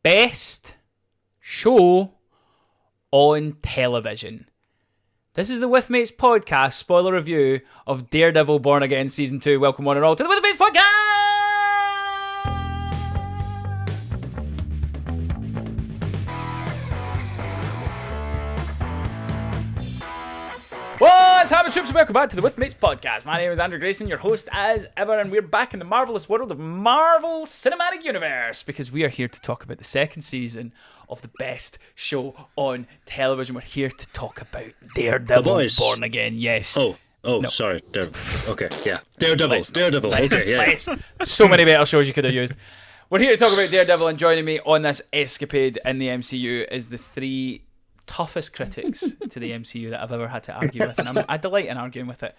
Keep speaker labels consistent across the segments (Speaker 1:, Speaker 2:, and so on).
Speaker 1: best show on television. This is the With Mates podcast spoiler review of Daredevil Born Again Season 2. Welcome one and all to the With Mates podcast! What's happening, troops, and welcome back to the With Mates podcast. My name is Andrew Grayson, your host as ever, and we're back in the marvellous world of Marvel Cinematic Universe because we are here to talk about the second season of the best show on television. We're here to talk about Daredevil Born Again. Yes.
Speaker 2: No. Sorry. Okay, yeah. Daredevil. Okay, yeah.
Speaker 1: So many better shows you could have used. We're here to talk about Daredevil, and joining me on this escapade in the MCU is the three toughest critics to the MCU that I've ever had to argue with, and I delight in arguing with it.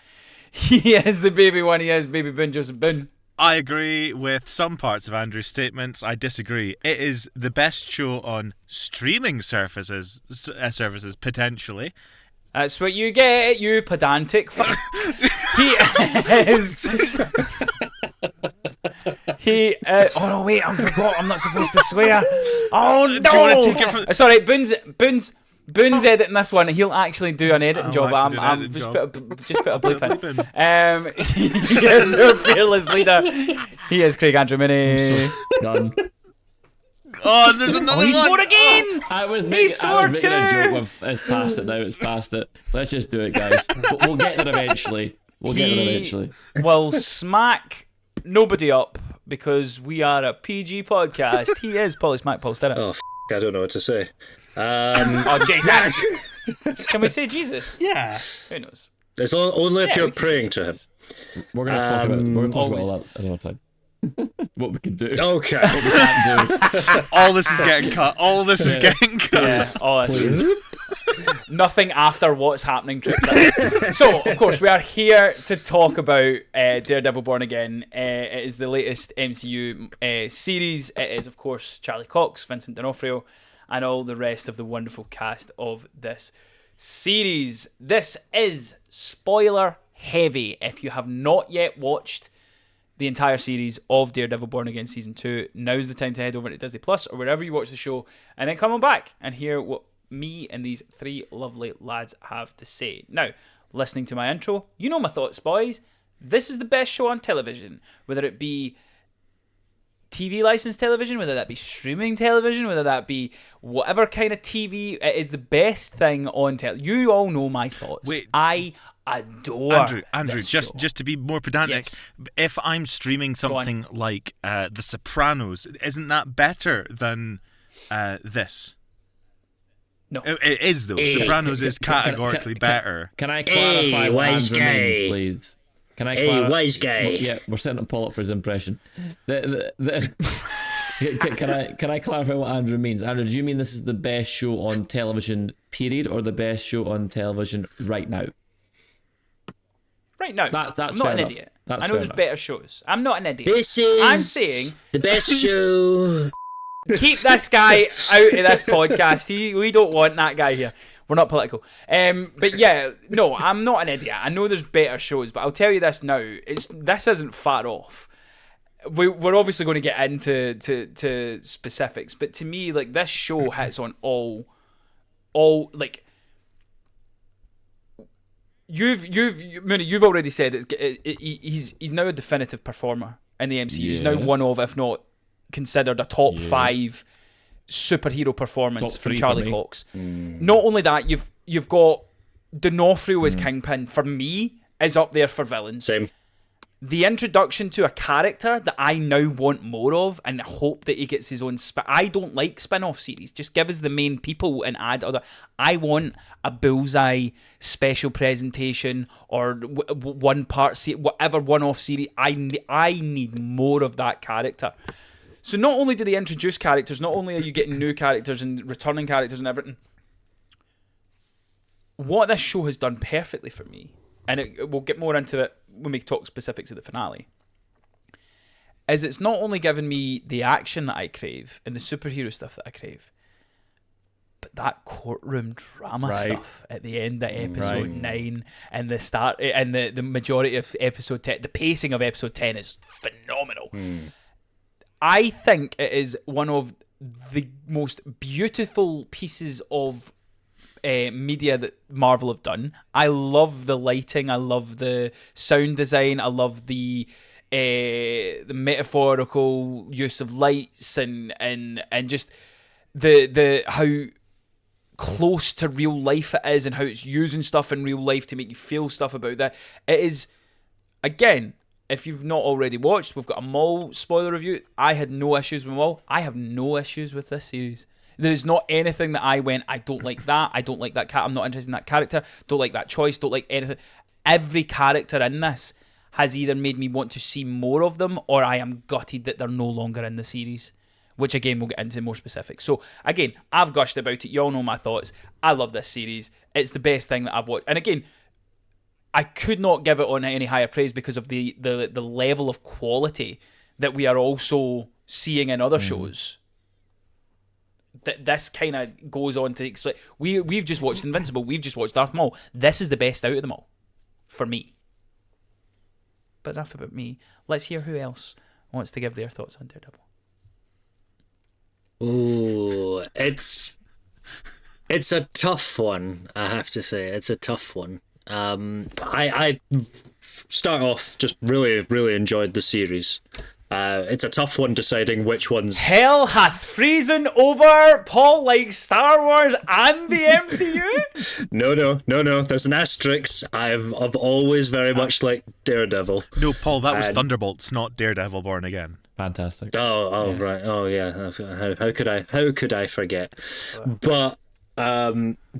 Speaker 1: He is the baby one. He is Baby Boone, Joseph Boone.
Speaker 3: I agree with some parts of Andrew's statements. I disagree. It is the best show on streaming services potentially.
Speaker 1: That's what you get, you pedantic fuck. He is. Oh no, wait! I forgot. I'm not supposed to swear. Oh no!
Speaker 3: Do you want to take it from?
Speaker 1: Sorry, Boone's editing this one. He'll actually do an editing job. I'm just put a bleep in. He is our fearless leader. He is Craig Andrew Mooney.
Speaker 4: Done.
Speaker 3: Oh, there's another one.
Speaker 1: He swore again.
Speaker 4: I was making a joke with it's past it now. It's past it. Let's just do it, guys. We'll get there eventually.
Speaker 1: We'll smack nobody up because we are a PG podcast. He is Polly Smack Paul Stirrett.
Speaker 2: Oh, I don't know what to say.
Speaker 1: Oh, Jesus. Can we say Jesus?
Speaker 3: Yeah.
Speaker 1: Who knows?
Speaker 2: It's only if you're praying to him.
Speaker 4: We're going to talk about all that another time. What we can do.
Speaker 2: Okay.
Speaker 4: What we can't do.
Speaker 3: All this is getting cut.
Speaker 1: Yeah, all this. Nothing after what's happening. So, of course, we are here to talk about Daredevil Born Again. It is the latest MCU series. It is, of course, Charlie Cox, Vincent D'Onofrio, and all the rest of the wonderful cast of this series. This is spoiler heavy. If you have not yet watched the entire series of Daredevil Born Again Season 2, now's the time to head over to Disney Plus or wherever you watch the show, and then come on back and hear what me and these three lovely lads have to say. Now, listening to my intro, you know my thoughts, boys. This is the best show on television, whether it be TV licensed television, whether that be streaming television, whether that be whatever kind of TV. It is the best thing on television. You all know my thoughts.
Speaker 3: Wait.
Speaker 1: I adore
Speaker 3: Andrew,
Speaker 1: this
Speaker 3: just
Speaker 1: show.
Speaker 3: to be more pedantic,
Speaker 1: Yes.
Speaker 3: if I'm streaming something like The Sopranos, isn't that better than this?
Speaker 1: No.
Speaker 3: It is, though. Sopranos is categorically better.
Speaker 4: Can I clarify what Andrew means, please? Can I clarify?
Speaker 2: Wise guy.
Speaker 4: Yeah, we're setting Paul up for his impression. Can I clarify what Andrew means? Andrew, do you mean this is the best show on television, period, or the best show on television right now?
Speaker 1: Right now.
Speaker 4: That's
Speaker 1: I'm not an
Speaker 4: enough.
Speaker 1: idiot.
Speaker 4: That's
Speaker 1: I know
Speaker 4: fair
Speaker 1: there's
Speaker 4: enough.
Speaker 1: better shows. I'm not an idiot.
Speaker 2: This is
Speaker 1: I'm saying
Speaker 2: the best show.
Speaker 1: keep this guy out of this podcast. We don't want that guy here. We're not political. But yeah, no, I'm not an idiot. I know there's better shows, but I'll tell you this now. This isn't far off. We're obviously going to get into to specifics, but to me, like, this show hits on all like. You've already said he's now a definitive performer in the MCU. He's now
Speaker 4: Yes.
Speaker 1: one of, if not considered, a top 5 superhero performance
Speaker 4: Top
Speaker 1: from
Speaker 4: 3
Speaker 1: Charlie
Speaker 4: for me.
Speaker 1: Cox. Not only that, you've got D'Onofrio as Kingpin. For me, is up there for villains.
Speaker 2: Same.
Speaker 1: The introduction to a character that I now want more of and hope that he gets his own I don't like spin-off series. Just give us the main people and add other. I want a Bullseye special presentation or one part whatever one-off series. I need more of that character. So not only do they introduce characters, not only are you getting new characters and returning characters and everything, what this show has done perfectly for me, and we'll get more into it when we talk specifics of the finale, is it's not only given me the action that I crave and the superhero stuff that I crave, but that courtroom drama stuff at the end of episode 9 and the start and the majority of episode 10, the pacing of episode 10 is phenomenal. I think it is one of the most beautiful pieces of media that Marvel have done. I love the lighting. I love the sound design. I love the metaphorical use of lights and just the how close to real life it is, and how it's using stuff in real life to make you feel stuff about that. It is, again, if you've not already watched, we've got a Maul spoiler review. I had no issues with Maul. I have no issues with this series. There is not anything that I went, I don't like that. I don't like that cat. I'm not interested in that character. Don't like that choice. Don't like anything. Every character in this has either made me want to see more of them, or I am gutted that they're no longer in the series, which again we'll get into more specifics. So again, I've gushed about it. You all know my thoughts. I love this series. It's the best thing that I've watched. And again, I could not give it on any higher praise because of the level of quality that we are also seeing in other shows. This kind of goes on to explain. We've just watched Invincible. We've just watched Darth Maul. This is the best out of them all, for me. But enough about me. Let's hear who else wants to give their thoughts on Daredevil.
Speaker 2: Ooh, it's a tough one. I have to say, it's a tough one. I start off just really enjoyed the series. It's a tough one deciding which ones.
Speaker 1: Hell hath freezing over. Paul likes Star Wars and the MCU.
Speaker 2: No. There's an asterisk. I've always very much liked Daredevil.
Speaker 3: No, Paul, that was Thunderbolts, not Daredevil Born Again.
Speaker 4: Fantastic.
Speaker 2: Oh, yes. Right. Oh, yeah. How could I forget? But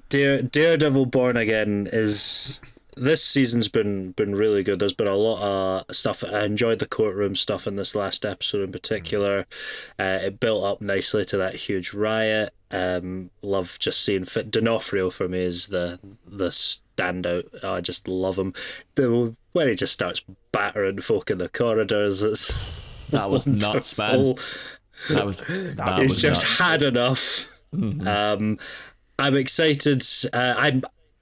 Speaker 2: Daredevil Born Again is. This season's been really good. There's been a lot of stuff. I enjoyed the courtroom stuff in this last episode in particular. It built up nicely to that huge riot. Love just seeing Fit. D'Onofrio for me is the standout. I just love him. When he just starts battering folk in the corridors,
Speaker 4: that was nuts, man.
Speaker 2: He's just nuts. Had enough. Mm-hmm. I'm excited.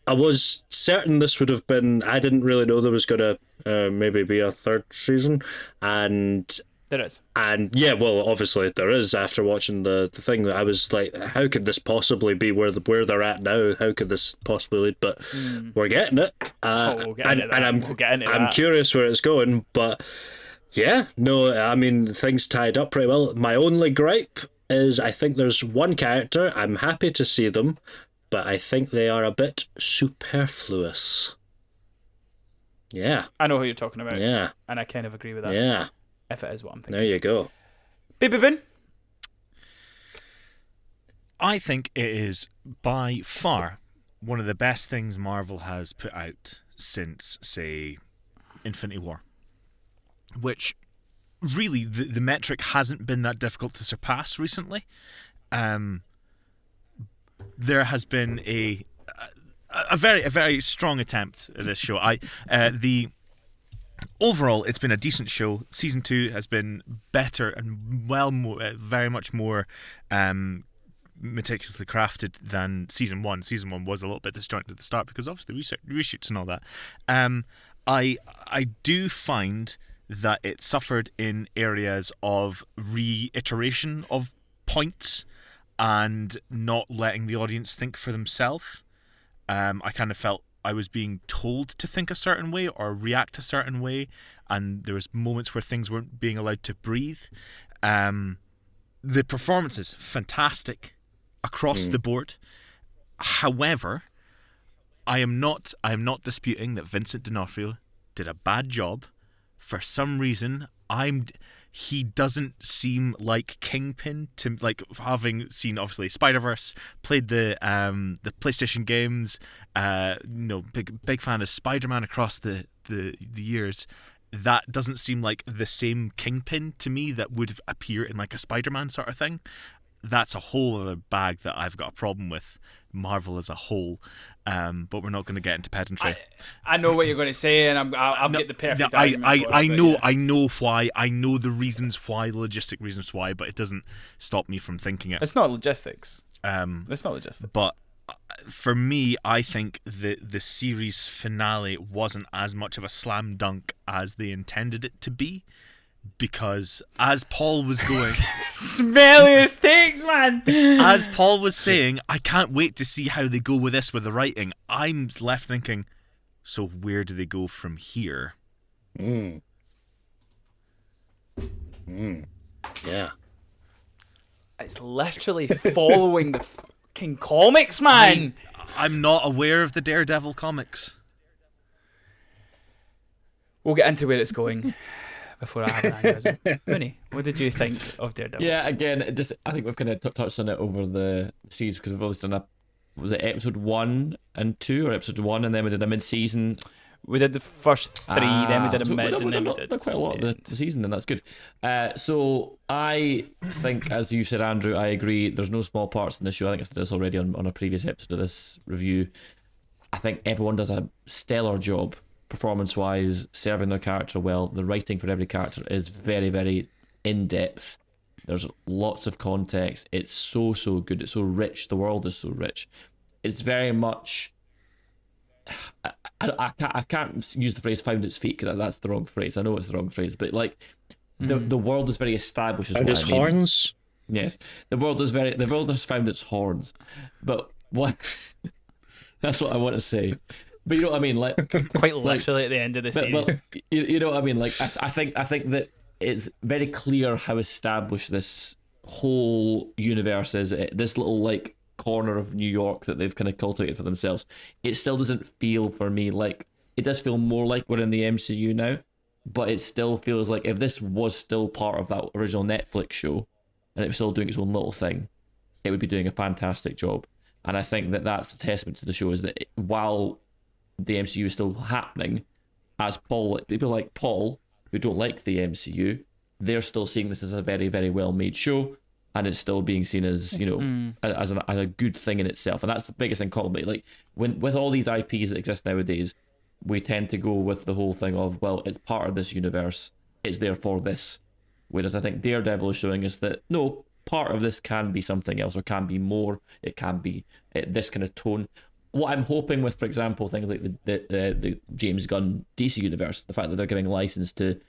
Speaker 2: I was certain this would have been. I didn't really know there was going to maybe be a third season, and
Speaker 1: there is.
Speaker 2: And yeah, well, obviously there is. After watching the thing, I was like, how could this possibly be where they're at now? How could this possibly lead? But we're getting it.
Speaker 1: We'll get into that.
Speaker 2: I'm curious where it's going, but yeah, no, I mean things tied up pretty well. My only gripe is I think there's one character. I'm happy to see them, but I think they are a bit superfluous. Yeah.
Speaker 1: I know who you're talking about.
Speaker 2: Yeah.
Speaker 1: And I kind of agree with that.
Speaker 2: Yeah.
Speaker 1: If it is what I'm thinking.
Speaker 2: There you go.
Speaker 1: Baby Boon?
Speaker 3: I think it is by far one of the best things Marvel has put out since, say, Infinity War. Which, really, the metric hasn't been that difficult to surpass recently. There has been a very strong attempt at this show. Overall, it's been a decent show. Season 2 has been better and very much more meticulously crafted than Season 1. Season 1 was a little bit disjointed at the start because obviously reshoots and all that. I do find that it suffered in areas of reiteration of points and not letting the audience think for themselves. I kind of felt I was being told to think a certain way or react a certain way, and there was moments where things weren't being allowed to breathe. The performances, fantastic across the board. However, I am not disputing that Vincent D'Onofrio did a bad job. For some reason, he doesn't seem like Kingpin to, like, having seen obviously Spider-Verse, played the PlayStation games, big fan of Spider-Man across the years. That doesn't seem like the same Kingpin to me that would appear in like a Spider-Man sort of thing. That's a whole other bag that I've got a problem with Marvel as a whole. But we're not going to get into pedantry.
Speaker 1: I know what you're going to say, and I'll get the perfect argument.
Speaker 3: I know why. I know the reasons why, the logistic reasons why, but it doesn't stop me from thinking it.
Speaker 1: It's not logistics. It's not logistics.
Speaker 3: But for me, I think the series finale wasn't as much of a slam dunk as they intended it to be. because as Paul was going,
Speaker 1: smelliest takes, man.
Speaker 3: as Paul was saying, I can't wait to see how they go with this with the writing. I'm left thinking, so where do they go from here?
Speaker 2: Yeah.
Speaker 1: It's literally following the fucking comics, man.
Speaker 3: I'm not aware of the Daredevil comics.
Speaker 1: We'll get into where it's going before I have an aneurysm. Mooney, what did you think of Daredevil?
Speaker 4: Yeah, again, I think we've kind of touched on it over the series because we've always done was it episode 1 and 2 or episode 1 and then we did a mid-season?
Speaker 1: We did the first 3, then we did a
Speaker 4: so
Speaker 1: mid, and then we
Speaker 4: did
Speaker 1: did
Speaker 4: quite a lot of the season, and that's good. So I think, as you said, Andrew, I agree. There's no small parts in the show. I think I said this already on a previous episode of this review. I think everyone does a stellar job, performance-wise, serving their character well. The writing for every character is very, very in-depth. There's lots of context. It's so good. It's so rich. The world is so rich. It's very much... I can't use the phrase "found its feet" because that's the wrong phrase. I know it's the wrong phrase, but like the world is very established.
Speaker 2: Found its horns.
Speaker 4: Yes, the world has found its horns. But what? That's what I want to say. But you know what I mean, like
Speaker 1: quite literally at the end of the series.
Speaker 4: But you know what I mean. Like I think that it's very clear how established this whole universe is. This little like corner of New York that they've kind of cultivated for themselves. It still doesn't feel for me like it does feel more like we're in the MCU now, but it still feels like if this was still part of that original Netflix show and it was still doing its own little thing, it would be doing a fantastic job. And I think that that's the testament to the show is that while the MCU is still happening, as people like Paul who don't like the MCU, they're still seeing this as a very, very well made show. And it's still being seen as, you know, as a good thing in itself. And that's the biggest thing called me. Like, with all these IPs that exist nowadays, we tend to go with the whole thing of, well, it's part of this universe, it's there for this. Whereas I think Daredevil is showing us that, no, part of this can be something else, or can be more, it can be this kind of tone. What I'm hoping with, for example, things like the James Gunn DC universe, the fact that they're giving license to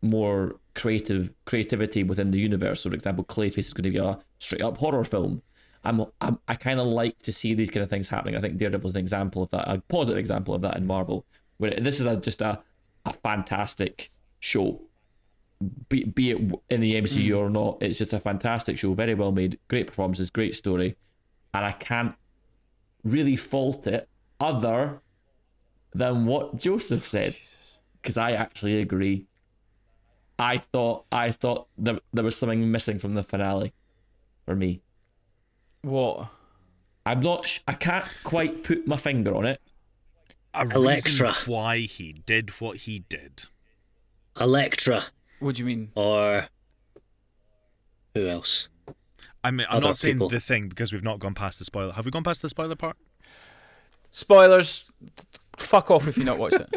Speaker 4: more creativity within the universe. So, for example, Clayface is going to be a straight up horror film. I kind of like to see these kind of things happening. I think Daredevil is an example of that, a positive example of that in Marvel, where this is just a fantastic show. Be it in the MCU or not, it's just a fantastic show, very well made, great performances, great story, and I can't really fault it other than what Joseph said, because I actually agree. I thought there was something missing from the finale for me.
Speaker 1: What?
Speaker 4: I'm not. I can't quite put my finger on it.
Speaker 3: Reason why he did what he did.
Speaker 2: Elektra.
Speaker 1: What do you mean?
Speaker 2: Or who else?
Speaker 3: I mean, I'm not saying the Thing because we've not gone past the spoiler. Have we gone past the spoiler part?
Speaker 1: Spoilers. Fuck off if you've not watched it.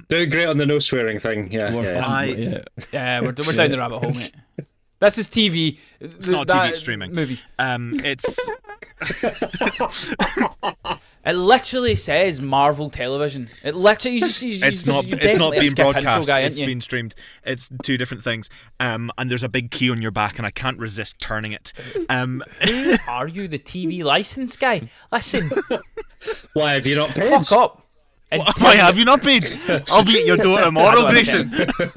Speaker 2: Doing great on the no swearing thing. Yeah,
Speaker 1: we're down the rabbit hole, mate. This is TV.
Speaker 3: It's not TV, it's streaming.
Speaker 1: Movies.
Speaker 3: It's.
Speaker 1: It literally says Marvel Television. It literally.
Speaker 3: It's not being broadcast. It's being streamed. It's two different things. And there's a big key on your back, and I can't resist turning it.
Speaker 1: Who are you, the TV license guy? Listen.
Speaker 2: Why have you not paid?
Speaker 1: Fuck up.
Speaker 3: Why have you not paid? I'll be at your door tomorrow, Grayson.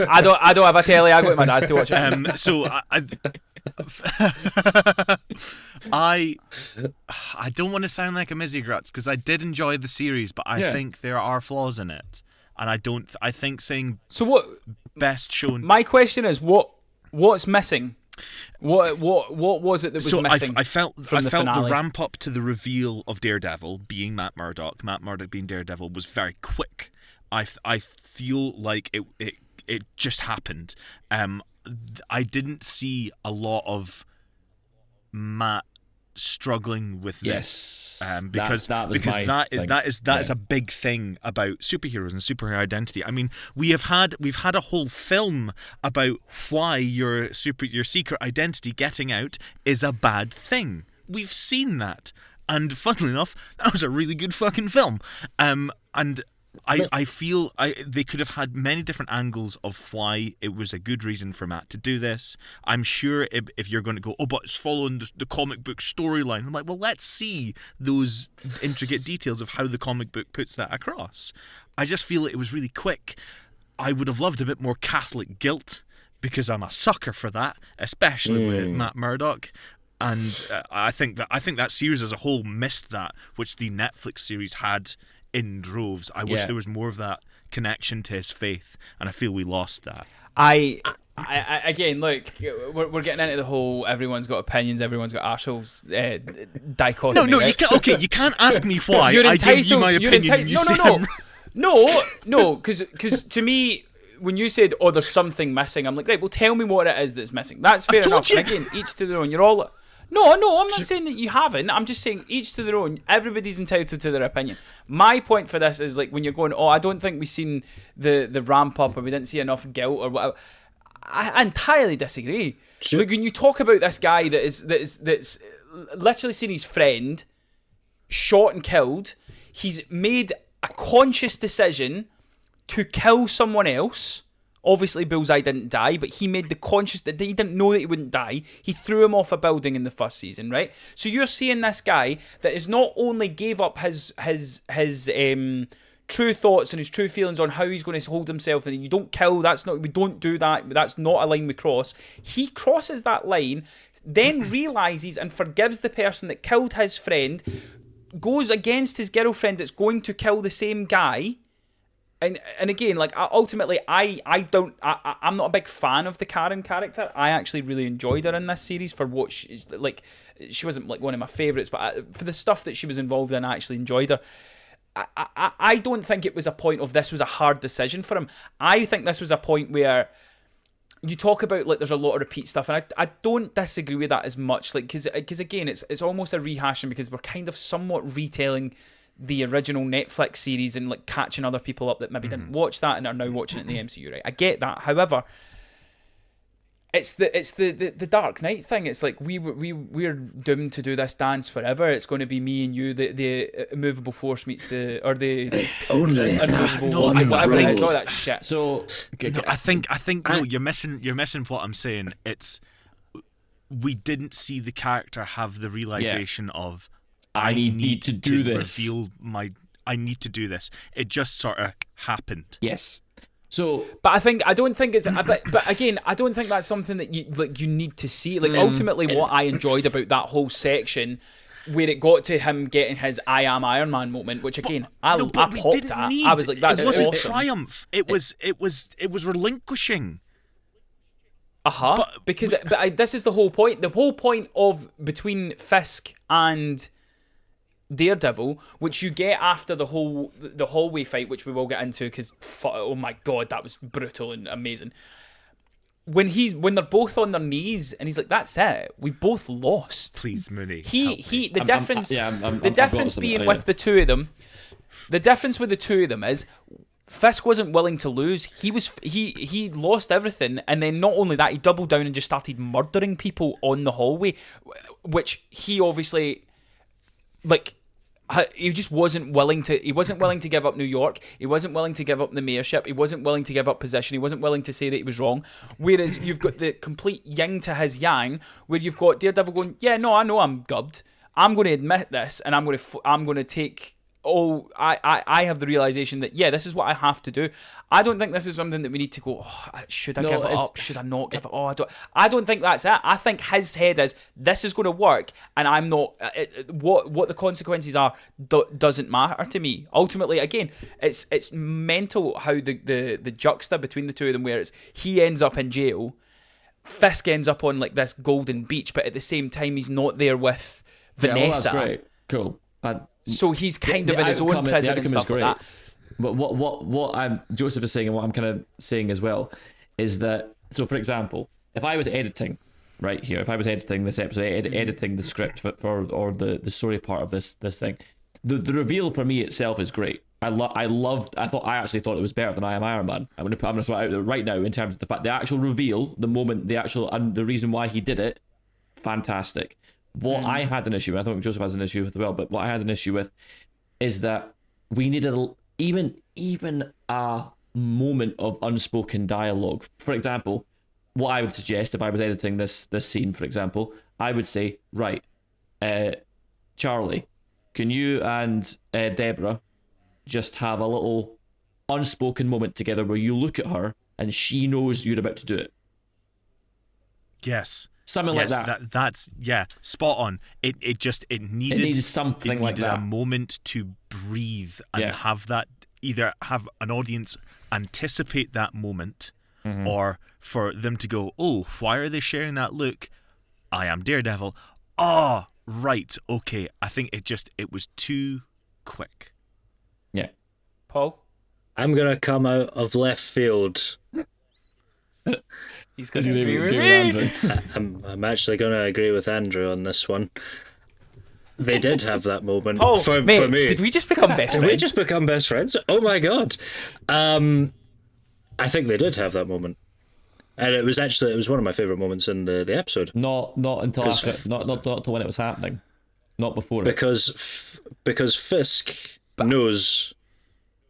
Speaker 1: I don't have a telly. I go to my dad's to watch it.
Speaker 3: So I don't want to sound like a Mizzygrutz because I did enjoy the series, but I think there are flaws in it, and I think saying
Speaker 1: so what
Speaker 3: best shown.
Speaker 1: My question is what's missing. What was it that was missing?
Speaker 3: I felt
Speaker 1: the
Speaker 3: ramp up to the reveal of Daredevil being Matt Murdock being Daredevil was very quick. I feel like it just happened. I didn't see a lot of Matt struggling with this, because that is a big thing about superheroes and superhero identity. I mean, we've had a whole film about why your secret identity getting out is a bad thing. We've seen that, and funnily enough, that was a really good fucking film. And I feel they could have had many different angles of why it was a good reason for Matt to do this. I'm sure if you're going to go, but it's following the comic book storyline, I'm like, well, let's see those intricate details of how the comic book puts that across. I just feel it was really quick. I would have loved a bit more Catholic guilt, because I'm a sucker for that, especially with Matt Murdock. And I think that series as a whole missed that, which the Netflix series had in droves. I wish there was more of that connection to his faith, and I feel we lost that.
Speaker 1: I again, look, we're getting into the whole everyone's got opinions, everyone's got arseholes dichotomy.
Speaker 3: No,
Speaker 1: right?
Speaker 3: you can't ask me why. I give you my opinion. And you say
Speaker 1: no, because to me, when you said, "Oh, there's something missing," I'm like, right, well, tell me what it is that's missing. That's fair enough. And again, each to their own. You're all. No, I'm not saying that you haven't. I'm just saying each to their own. Everybody's entitled to their opinion. My point for this is, like, when you're going, oh, I don't think we've seen the ramp up, or we didn't see enough guilt, or whatever. I entirely disagree.
Speaker 2: Sure.
Speaker 1: Like, when you talk about this guy that's literally seen his friend shot and killed, he's made a conscious decision to kill someone else. Obviously, Bullseye didn't die, but he made the conscious that he didn't know that he wouldn't die. He threw him off a building in the first season, right? So you're seeing this guy that is not only gave up his true thoughts and his true feelings on how he's going to hold himself, and you don't kill. We don't do that. That's not a line we cross. He crosses that line, then realizes and forgives the person that killed his friend, goes against his girlfriend that's going to kill the same guy. And again, like, ultimately, I'm not a big fan of the Karen character. I actually really enjoyed her in this series for what she wasn't like one of my favourites, but for the stuff that she was involved in, I actually enjoyed her. I don't think it was a point of this was a hard decision for him. I think this was a point where you talk about, like, there's a lot of repeat stuff, and I don't disagree with that as much, like, because again, it's almost a rehashing, because we're kind of somewhat retelling the original Netflix series and, like, catching other people up that maybe didn't watch that and are now watching it in the MCU, right? I get that. However, it's the Dark Knight thing. It's like we're doomed to do this dance forever. It's going to be me and you. The immovable force meets the unmovable whatever it is, all that shit.
Speaker 3: So I think no, you're missing what I'm saying. It's we didn't see the character have the realization of, I need to do this. I need to do this. It just sort of happened.
Speaker 4: Yes. So,
Speaker 1: but I don't think it's. But again, I don't think that's something that you need to see. Like, ultimately, what I enjoyed about that whole section, where it got to him getting his "I am Iron Man" moment, which again, I popped at. I was like, "That's awesome."
Speaker 3: It wasn't triumph. It was relinquishing.
Speaker 1: Because this is the whole point. The whole point of between Fisk and Daredevil, which you get after the hallway fight, which we will get into, because oh my god, that was brutal and amazing. When they're both on their knees and he's like, "That's it, we've both lost."
Speaker 3: Please, Mooney.
Speaker 1: The difference being with the two of them, the difference with the two of them is Fisk wasn't willing to lose. He lost everything, and then not only that, he doubled down and just started murdering people on the hallway, which he obviously, like, he just wasn't willing to. He wasn't willing to give up New York. He wasn't willing to give up the mayorship. He wasn't willing to give up position. He wasn't willing to say that he was wrong. Whereas you've got the complete yin to his yang, where you've got Daredevil going, "Yeah, no, I know I'm gubbed. I'm going to admit this, and I'm going to take." Oh, I have the realization that, yeah, this is what I have to do. I don't think this is something that we need to go, "Oh, should I give it up? Should I not give it?" Oh, I don't think that's it. I think his head is, this is going to work, and I'm not. What the consequences are doesn't matter to me. Ultimately, again, it's mental how the juxta between the two of them, where he ends up in jail, Fisk ends up on, like, this golden beach, but at the same time he's not there with Vanessa.
Speaker 4: Yeah, well, that's great. Cool.
Speaker 1: So he's kind of in his own prison and stuff like that.
Speaker 4: But what Joseph is saying, and what I'm kind of saying as well, is that, so for example, if I was editing right here, if I was editing this episode, editing the script for or the story part of this thing, the reveal for me itself is great. I actually thought it was better than I Am Iron Man. I'm gonna throw it out there right now in terms of the fact, the actual reveal, the moment, and the reason why he did it, fantastic. What I had an issue with, I think Joseph has an issue with as well, but what I had an issue with is that we needed even a moment of unspoken dialogue. For example, what I would suggest if I was editing this scene, for example, I would say, right, Charlie, can you and Deborah just have a little unspoken moment together where you look at her and she knows you're about to do it?
Speaker 3: Yes.
Speaker 4: Something like that.
Speaker 3: That's spot on. It needed
Speaker 4: something like that.
Speaker 3: A moment to breathe and have that, either have an audience anticipate that moment, or for them to go, oh, why are they sharing that look? I am Daredevil. Oh, right, okay. I think it was too quick.
Speaker 4: Yeah.
Speaker 1: Paul?
Speaker 2: I'm going to come out of left field.
Speaker 1: He's going to agree with me.
Speaker 2: I'm actually going to agree with Andrew on this one. They did have that moment.
Speaker 1: Paul,
Speaker 2: for
Speaker 1: mate,
Speaker 2: me.
Speaker 1: did we just become best friends?
Speaker 2: Did we just become best friends? Oh my god. I think they did have that moment. And it was one of my favourite moments in the episode.
Speaker 4: Not until after, not until when it was happening. Not before it.
Speaker 2: Because Fisk knows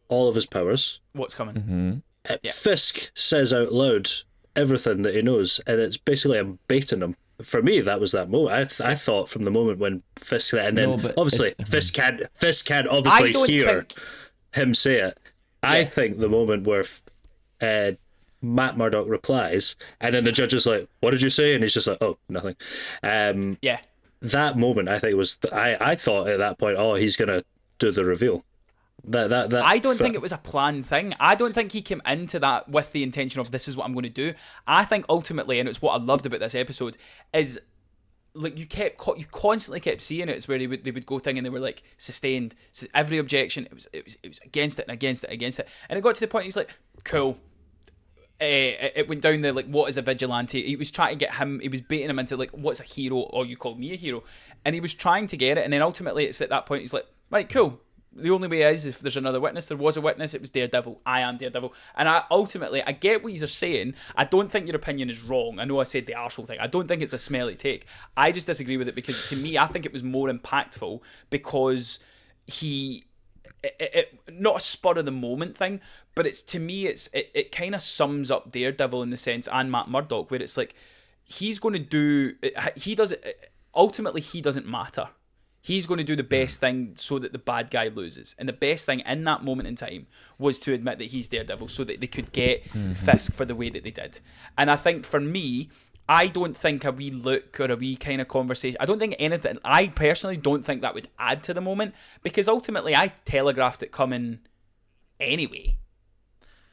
Speaker 2: all of his powers.
Speaker 1: What's coming?
Speaker 2: Fisk says out loud everything that he knows, and it's basically I'm baiting him. For me, that was that moment. I thought from the moment when Fisk, and then obviously Fisk can't obviously hear him say it. Yeah. I think the moment where Matt Murdock replies, and then the judge is like, "What did you say?" And he's just like, "Oh, nothing." That moment, I think was. I thought at that point, oh, he's gonna do the reveal. That
Speaker 1: I don't think it was a planned thing. I don't think he came into that with the intention of this is what I'm going to do. I think ultimately, and it's what I loved about this episode, is like you constantly kept seeing it. It's where they would go thing and they were like sustained. So every objection, it was against it and against it, and it got to the point he's like, cool. It went down there like, what is a vigilante? He was trying to get him. He was baiting him into like, what's a hero? Or you called me a hero, and he was trying to get it. And then ultimately, it's at that point he's like, right, cool. The only way is if there's another witness. There was a witness. It was Daredevil. I am Daredevil. And I get what you're saying. I don't think your opinion is wrong. I know I said the arsehole thing. I don't think it's a smelly take. I just disagree with it because to me, I think it was more impactful because not a spur of the moment thing, but to me, it kind of sums up Daredevil in the sense, and Matt Murdock, where it's like, he's going to do, ultimately he doesn't matter. He's going to do the best thing so that the bad guy loses. And the best thing in that moment in time was to admit that he's Daredevil so that they could get Fisk for the way that they did. And I think for me, I don't think a wee look or a wee kind of conversation, I don't think anything, I personally don't think that would add to the moment because ultimately I telegraphed it coming anyway.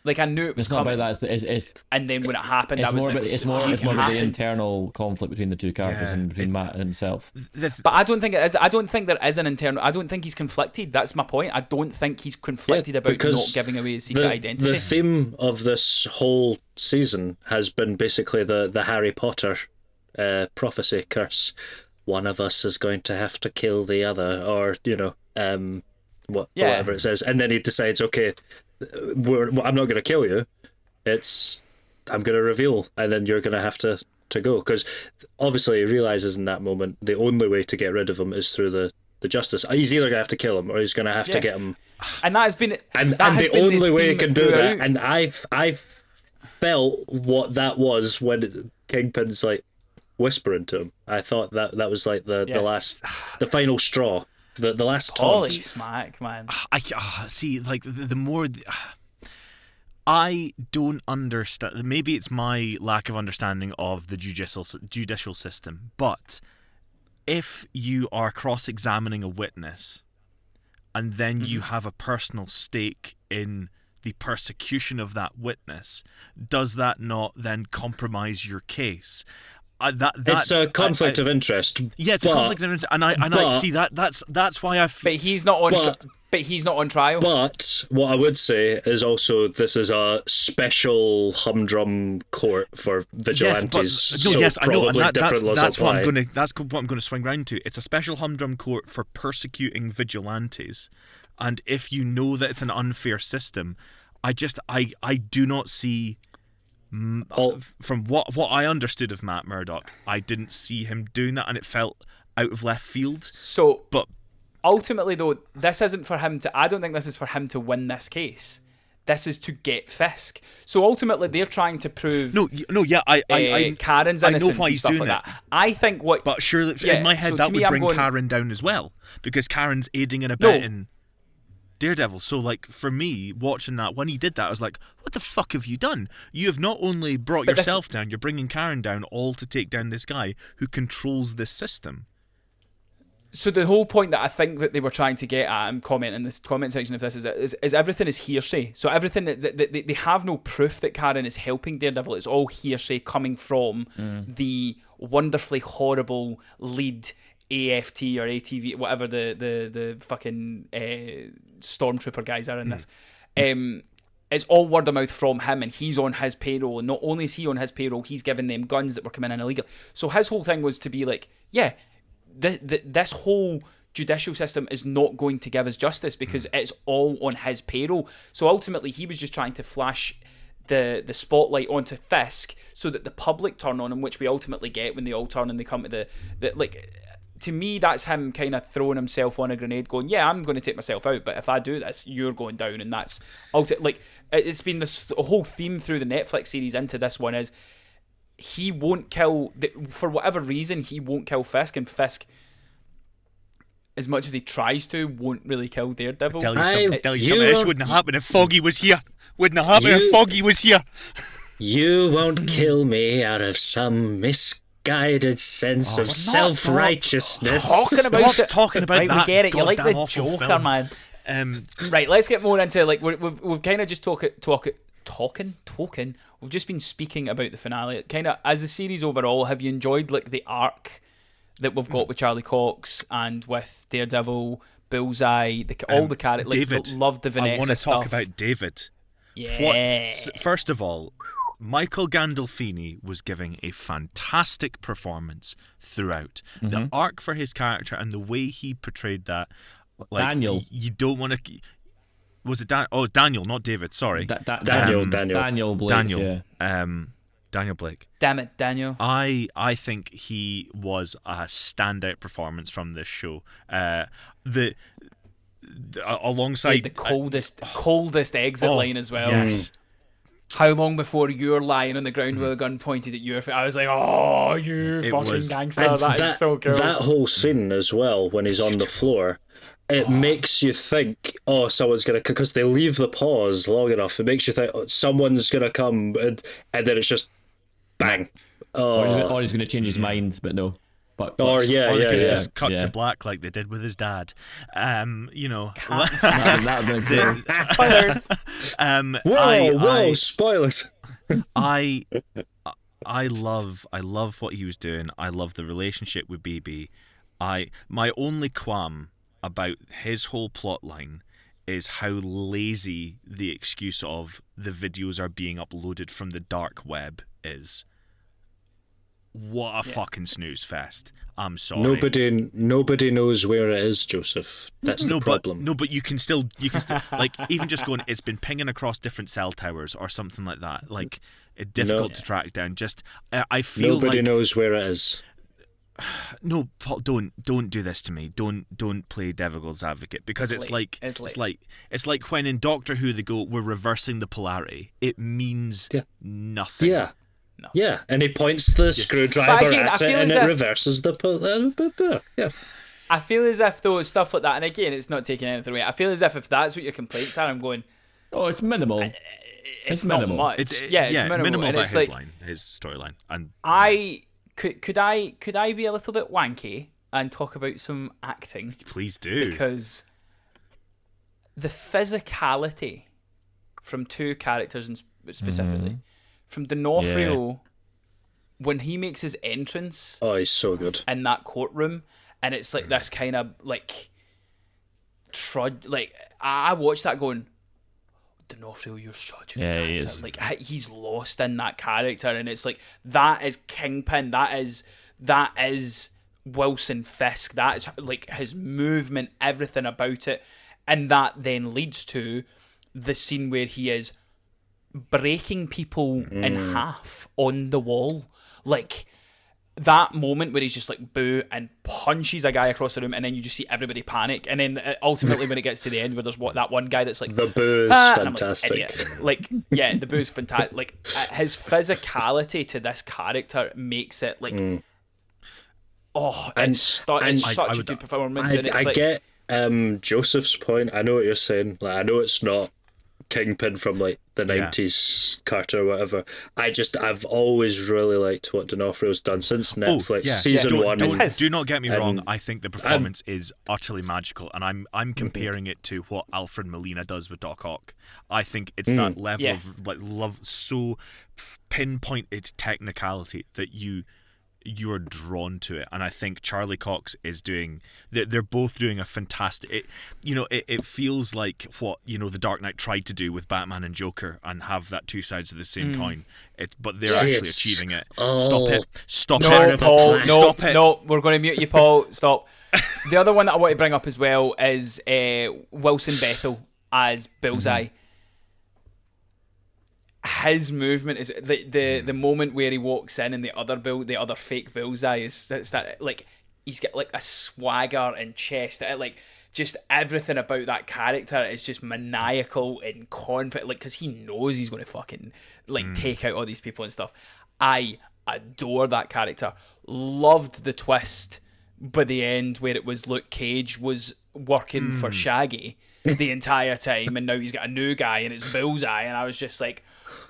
Speaker 1: Like I knew it was coming.
Speaker 4: It's not about that. It's
Speaker 1: and then when it happened,
Speaker 4: it's more about the internal conflict between the two characters and between Matt and himself.
Speaker 1: But I don't think it is. I don't think there is an internal. I don't think he's conflicted. That's my point. I don't think he's conflicted about not giving away his secret identity.
Speaker 2: The theme of this whole season has been basically the Harry Potter prophecy curse. One of us is going to have to kill the other, or whatever it says, and then he decides, okay. I'm not going to kill you. I'm going to reveal, and then you're going to have to go. Because obviously he realizes in that moment the only way to get rid of him is through the justice. He's either going to have to kill him or he's going to have to get him.
Speaker 1: And that has been
Speaker 2: and the only way he can do that. And I've felt what that was when Kingpin's like whispering to him. I thought that was like the final straw. The last
Speaker 1: holy smack, man.
Speaker 3: I see, like the more I don't understand. Maybe it's my lack of understanding of the judicial system. But if you are cross-examining a witness, and then you have a personal stake in the persecution of that witness, does that not then compromise your case?
Speaker 2: It's a conflict of interest.
Speaker 3: Yeah, it's a conflict of interest, and I see that. That's why I.
Speaker 1: But he's not on. But he's not on trial.
Speaker 2: But what I would say is also this is a special humdrum court for vigilantes.
Speaker 3: I know, and that's what I'm going to. That's what I'm going to swing round to. It's a special humdrum court for persecuting vigilantes, and if you know that it's an unfair system, I do not see. From what I understood of Matt Murdock, I didn't see him doing that, and it felt out of left field.
Speaker 1: So,
Speaker 3: but
Speaker 1: ultimately, though, this isn't for him to. I don't think this is for him to win this case. This is to get Fisk. So ultimately, they're trying to prove Karen's innocence
Speaker 3: I know why
Speaker 1: and
Speaker 3: he's
Speaker 1: stuff
Speaker 3: doing
Speaker 1: like
Speaker 3: it.
Speaker 1: that. I think what.
Speaker 3: But surely,
Speaker 1: Yeah,
Speaker 3: in my head,
Speaker 1: so
Speaker 3: that
Speaker 1: to me,
Speaker 3: would
Speaker 1: I'm
Speaker 3: bring
Speaker 1: going-
Speaker 3: Karen down as well, because Karen's aiding and abetting Daredevil. So, like, for me, watching that, when he did that, I was like, what the fuck have you done? You have not only brought yourself down, you're bringing Karen down, all to take down this guy who controls this system.
Speaker 1: So the whole point that I think that they were trying to get at, and comment in this comment section of this, is everything is hearsay. So everything that they have no proof that Karen is helping Daredevil. It's all hearsay coming from the wonderfully horrible lead AFT or ATV, whatever the fucking stormtrooper guys are in this. It's all word of mouth from him, and he's on his payroll. And not only is he on his payroll, he's giving them guns that were coming in illegal. So his whole thing was to be like, yeah, this whole judicial system is not going to give us justice because it's all on his payroll. So ultimately, he was just trying to flash the spotlight onto Fisk so that the public turn on him, which we ultimately get when they all turn and they come to the like. To me, that's him kind of throwing himself on a grenade, going, "Yeah, I'm going to take myself out, but if I do this, you're going down." And that's like it's been this whole theme through the Netflix series into this one is he won't kill for whatever reason he won't kill Fisk, and Fisk, as much as he tries to, won't really kill Daredevil.
Speaker 3: Tell you something, this wouldn't happen if Foggy was here. Wouldn't have happened if Foggy was here.
Speaker 2: You won't kill me out of some misguided sense of self-righteousness.
Speaker 3: Talking about
Speaker 1: right,
Speaker 3: that.
Speaker 1: We get it. You like the
Speaker 3: awful
Speaker 1: Joker,
Speaker 3: film.
Speaker 1: man. Right, let's get more into like we've kind of just talking. We've just been speaking about the finale. Kind of as the series overall, have you enjoyed like the arc that we've got with Charlie Cox and with Daredevil, Bullseye, all the characters? Like,
Speaker 3: David,
Speaker 1: loved the Vanessa
Speaker 3: I want to talk
Speaker 1: stuff.
Speaker 3: about David.
Speaker 1: Yeah.
Speaker 3: First of all, Michael Gandolfini was giving a fantastic performance throughout. The arc for his character and the way he portrayed that. Like,
Speaker 4: Daniel.
Speaker 3: You don't want to. Was it Daniel, not David? Sorry,
Speaker 2: Daniel
Speaker 4: Blake.
Speaker 3: Daniel.
Speaker 4: Yeah.
Speaker 3: Daniel Blake.
Speaker 1: Damn it, Daniel.
Speaker 3: I think he was a standout performance from this show. Alongside
Speaker 1: the coldest exit line as well.
Speaker 3: Yes.
Speaker 1: How long before you're lying on the ground with a gun pointed at your face? I was like, oh, you fucking gangster.
Speaker 2: And
Speaker 1: That is so cool.
Speaker 2: That whole scene as well, when he's on the floor, it makes you think, oh, someone's going to... Because they leave the pause long enough, it makes you think, oh, someone's going to come, and then it's just bang.
Speaker 4: Or he's going to change his mind, but no.
Speaker 3: Or they could have just cut to black like they did with his dad. You know.
Speaker 4: That would be cool.
Speaker 2: Whoa, spoilers.
Speaker 3: I love what he was doing. I love the relationship with BB. My only qualm about his whole plot line is how lazy the excuse of the videos are being uploaded from the dark web is. What a fucking snooze fest. I'm sorry.
Speaker 2: Nobody knows where it is, Joseph. That's the problem.
Speaker 3: But you can still like even just going, it's been pinging across different cell towers or something like that. Like it's difficult to track down. Just I feel
Speaker 2: nobody knows where it is.
Speaker 3: No, Paul, don't do this to me. Don't play devil's advocate, because it's like when in Doctor Who they go, we're reversing the polarity. It means nothing.
Speaker 2: Yeah. No. Yeah, and he points the screwdriver at it and it reverses the... Yeah.
Speaker 1: I feel as if, though, stuff like that, and again, it's not taking anything away, I feel as if that's what your complaints are, I'm going...
Speaker 4: Oh, it's minimal.
Speaker 1: It's not
Speaker 4: minimal.
Speaker 1: much. It's minimal. And
Speaker 3: about
Speaker 1: it's
Speaker 3: his storyline. And
Speaker 1: Could I be a little bit wanky and talk about some acting?
Speaker 3: Please do.
Speaker 1: Because the physicality from two characters specifically... From D'Onofrio, when he makes his entrance,
Speaker 2: he's so good
Speaker 1: in that courtroom, and it's like this kind of like I watched that going, D'Onofrio, you're such a good actor.
Speaker 4: He is.
Speaker 1: Like he's lost in that character, and it's like that is Kingpin, that is Wilson Fisk, that is like his movement, everything about it, and that then leads to the scene where he is breaking people in half on the wall. Like, that moment where he's just like boo and punches a guy across the room, and then you just see everybody panic, and then ultimately when it gets to the end where there's that one guy that's like
Speaker 2: the boo is fantastic.
Speaker 1: Yeah, the boo's fantastic. Like his physicality to this character makes it like it's such a good performance.
Speaker 2: I get Joseph's point. I know what you're saying. Like, I know it's not Kingpin from like the 90s Carter or whatever. I've always really liked what D'Onofrio's done since Netflix season 1.
Speaker 3: Do not get me wrong. I think the performance is utterly magical, and I'm comparing it to what Alfred Molina does with Doc Ock. I think it's that level of like love, so pinpointed technicality that you're drawn to it, and I think Charlie Cox is doing. They're both doing a fantastic. It feels like what the Dark Knight tried to do with Batman and Joker, and have that two sides of the same coin. But they're actually achieving it. Stop it,
Speaker 1: Paul.
Speaker 3: Stop it.
Speaker 1: No, we're going to mute you, Paul. Stop. The other one that I want to bring up as well is Wilson Bethel as Bullseye. His movement is the moment where he walks in, and the other fake Bullseye is that like he's got like a swagger and chest, like just everything about that character is just maniacal and confident, like because he knows he's going to fucking like take out all these people and stuff. I adore that character. Loved the twist by the end where it was Luke Cage was working for Shaggy the entire time, and now he's got a new guy and it's Bullseye, and I was just like,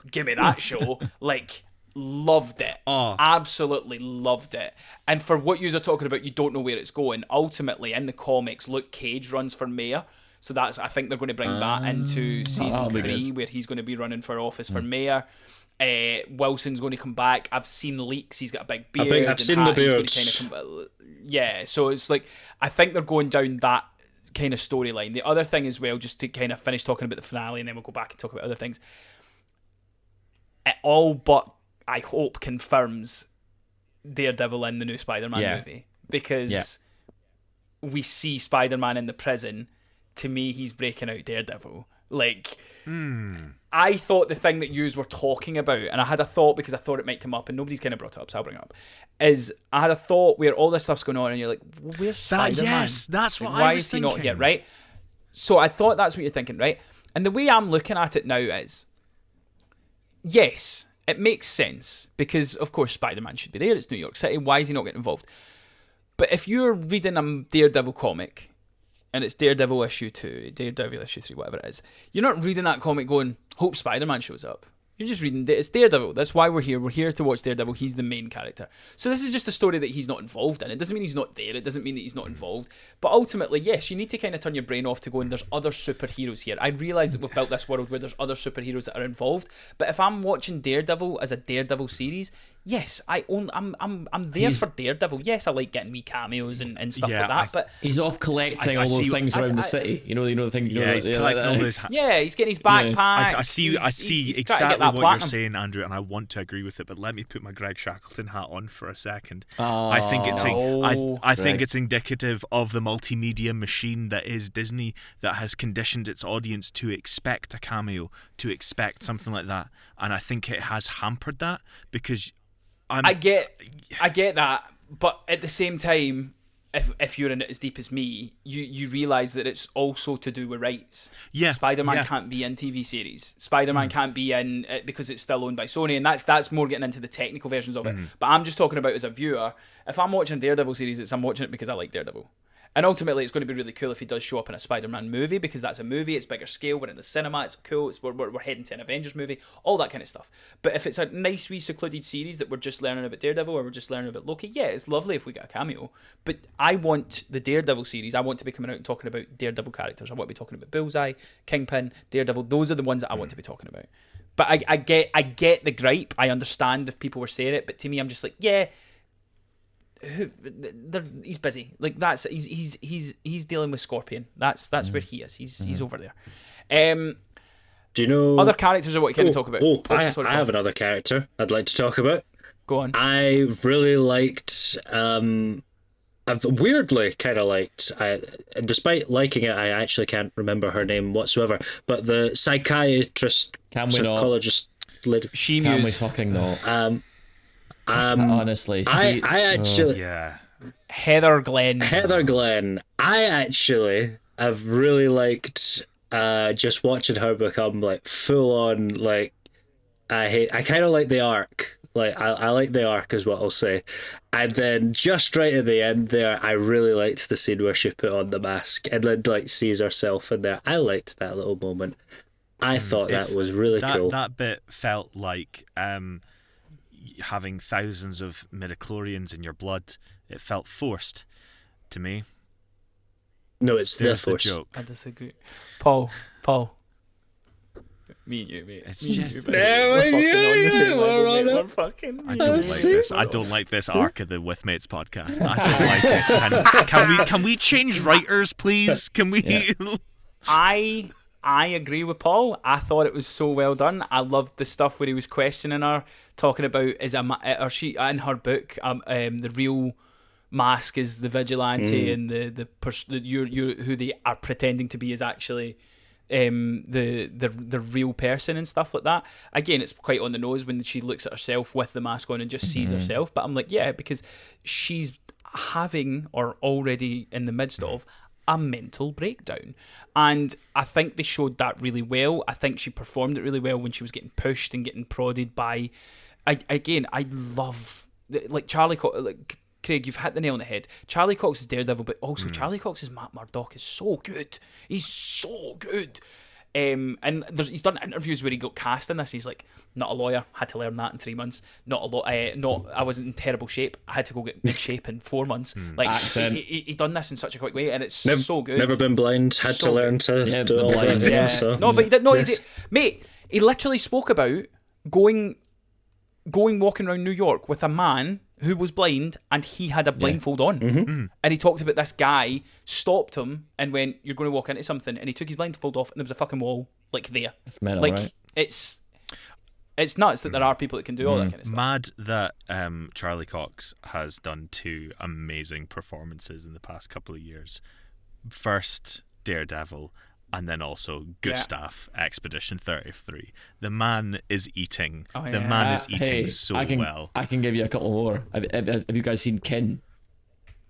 Speaker 1: give me that show. Like, loved it. Absolutely loved it. And for what you're talking about, you don't know where it's going. Ultimately, in the comics, Luke Cage runs for mayor. So I think they're going to bring that into season 3, where he's going to be running for office for mayor. Wilson's going to come back. I've seen leaks. He's got a big beard.
Speaker 2: I've seen the beard.
Speaker 1: So it's like, I think they're going down that kind of storyline. The other thing as well, just to kind of finish talking about the finale, and then we'll go back and talk about other things. It all but, I hope, confirms Daredevil in the new Spider-Man movie, because we see Spider-Man in the prison. To me, he's breaking out Daredevil. Like, I thought the thing that yous were talking about, and I had a thought because I thought it might come up, and nobody's kind of brought it up, so I'll bring it up, is I had a thought where all this stuff's going on, and you're like, well, where's Spider-Man?
Speaker 3: Yes, that's what
Speaker 1: like,
Speaker 3: I was thinking.
Speaker 1: Why is he not yet, right? So I thought that's what you're thinking, right? And the way I'm looking at it now is, yes, it makes sense, because of course Spider-Man should be there. It's New York City. Why is he not getting involved? But if you're reading a Daredevil comic, and it's Daredevil issue 2, Daredevil issue 3, whatever it is, you're not reading that comic going, hope Spider-Man shows up. You're just reading, it's Daredevil. That's why we're here. We're here to watch Daredevil. He's the main character. So this is just a story that he's not involved in. It doesn't mean he's not there. It doesn't mean that he's not involved. But ultimately, yes, you need to kind of turn your brain off to go, and there's other superheroes here. I realise that we've built this world where there's other superheroes that are involved. But if I'm watching Daredevil as a Daredevil series, yes, I'm there for Daredevil. Yes, I like getting wee cameos and stuff like that. But
Speaker 4: he's off collecting all those things around the city. You know the thing.
Speaker 3: He's collecting all those.
Speaker 1: He's getting his backpack.
Speaker 3: I see exactly what you're saying, Andrew, and I want to agree with it. But let me put my Greg Shackleton hat on for a second. I think it's indicative of the multimedia machine that is Disney, that has conditioned its audience to expect a cameo, to expect something like that, and I think it has hampered that, because I get that, but at the same time, if you're in it as deep as me, you realise that it's also to do with rights. Yeah,
Speaker 1: Spider-Man can't be in TV series. Spider-Man can't be in because it's still owned by Sony, and that's more getting into the technical versions of it. But I'm just talking about as a viewer. If I'm watching a Daredevil series, I'm watching it because I like Daredevil. And ultimately, it's going to be really cool if he does show up in a Spider-Man movie, because that's a movie, it's bigger scale, we're in the cinema, it's cool, we're heading to an Avengers movie, all that kind of stuff. But if it's a nice wee secluded series that we're just learning about Daredevil, or we're just learning about Loki, yeah, it's lovely if we get a cameo. But I want the Daredevil series, I want to be coming out and talking about Daredevil characters. I want to be talking about Bullseye, Kingpin, Daredevil. Those are the ones that I want to be talking about. But I get the gripe. I understand if people were saying it, but to me, I'm just like, yeah, he's busy. Like, that's he's dealing with Scorpion. That's where he is. He's over there.
Speaker 2: Do you know
Speaker 1: other characters are what you kind of talk about?
Speaker 2: I have another character I'd like to talk about.
Speaker 1: Go on.
Speaker 2: I really liked. I've weirdly kind of liked. Despite liking it, I actually can't remember her name whatsoever. But the psychiatrist,
Speaker 4: Can we not?
Speaker 2: psychologist,
Speaker 1: She
Speaker 4: Can we fucking not? Honestly,
Speaker 2: I actually
Speaker 3: Yeah.
Speaker 1: Heather Glenn.
Speaker 2: I actually have really liked just watching her become like full on like I kind of like the arc. Like I like the arc is what I'll say. And then just right at the end there, I really liked the scene where she put on the mask and then like sees herself in there. I liked that little moment. I thought that was really cool.
Speaker 3: That bit felt like having thousands of midichlorians in your blood. It felt forced to me.
Speaker 2: No, it's
Speaker 3: There's
Speaker 2: the
Speaker 3: the
Speaker 2: Force.
Speaker 3: joke.
Speaker 1: I disagree. Paul. Me and you, mate.
Speaker 3: It's
Speaker 1: Me and
Speaker 3: just-
Speaker 1: you, mate. We're fucking on the same level, mate. We're fucking.
Speaker 3: I don't like this. I don't like this arc of the With Mates podcast. I don't like it. Can we change writers, please? Can we?
Speaker 1: I agree with Paul. I thought it was so well done. I loved the stuff where he was questioning her, talking about or she in her book, the real mask is the vigilante, and the who they are pretending to be is actually the real person and stuff like that. Again, it's quite on the nose when she looks at herself with the mask on and just sees herself. But I'm like, yeah, because she's having or already in the midst of a mental breakdown, and I think they showed that really well. I think she performed it really well when she was getting pushed and getting prodded by. I love like Charlie Cox. Like Craig, you've hit the nail on the head. Charlie Cox is Daredevil, but also Charlie Cox's Matt Murdock is so good. He's so good. And he's done interviews where he got cast in this. He's like, not a lawyer, had to learn that in 3 months. Not a lot. I was in terrible shape. I had to go get in shape in 4 months. Like he done this in such a quick way, and it's so good.
Speaker 2: Never been blind. Had
Speaker 1: So
Speaker 2: to learn to do all that.
Speaker 1: Yeah.
Speaker 2: So.
Speaker 1: No, but he did. No,
Speaker 2: Yes.
Speaker 1: he did. Mate, he literally spoke about going walking around New York with a man who was blind and he had a blindfold on. And he talked about this guy stopped him and went, "You're going to walk into something," and he took his blindfold off and there was a fucking wall like there.
Speaker 4: It's mental,
Speaker 1: Like
Speaker 4: right?
Speaker 1: it's nuts that there are people that can do all that kind of stuff.
Speaker 3: Mad that Charlie Cox has done 2 amazing performances in the past couple of years. First, Daredevil, and then also Gustav, Expedition 33. The man is eating.
Speaker 1: Oh,
Speaker 3: The
Speaker 1: yeah.
Speaker 3: man is eating
Speaker 4: Hey,
Speaker 3: so
Speaker 4: I can,
Speaker 3: well.
Speaker 4: I can give you a couple more. Have you guys seen Kin?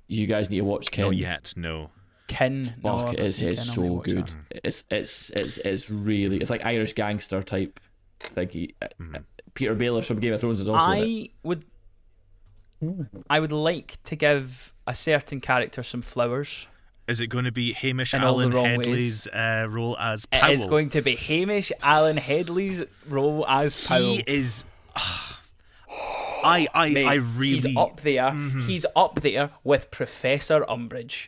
Speaker 4: You guys need to watch Kin.
Speaker 3: Not yet, no.
Speaker 1: Kin, no,
Speaker 4: Fuck,
Speaker 1: I've
Speaker 4: it's
Speaker 1: seen Kin, I'll
Speaker 4: so
Speaker 1: watch
Speaker 4: good.
Speaker 1: that.
Speaker 4: It's really, it's like Irish gangster type thingy. Peter Baelish from Game of Thrones is also in it.
Speaker 1: I would like to give a certain character some flowers.
Speaker 3: Is it going to be Hamish
Speaker 1: In all the
Speaker 3: Allen
Speaker 1: wrong
Speaker 3: Headley's role as Powell?
Speaker 1: It is going to be Hamish Allen Headley's role as Powell.
Speaker 3: He is... I really...
Speaker 1: He's up there. He's up there with Professor Umbridge.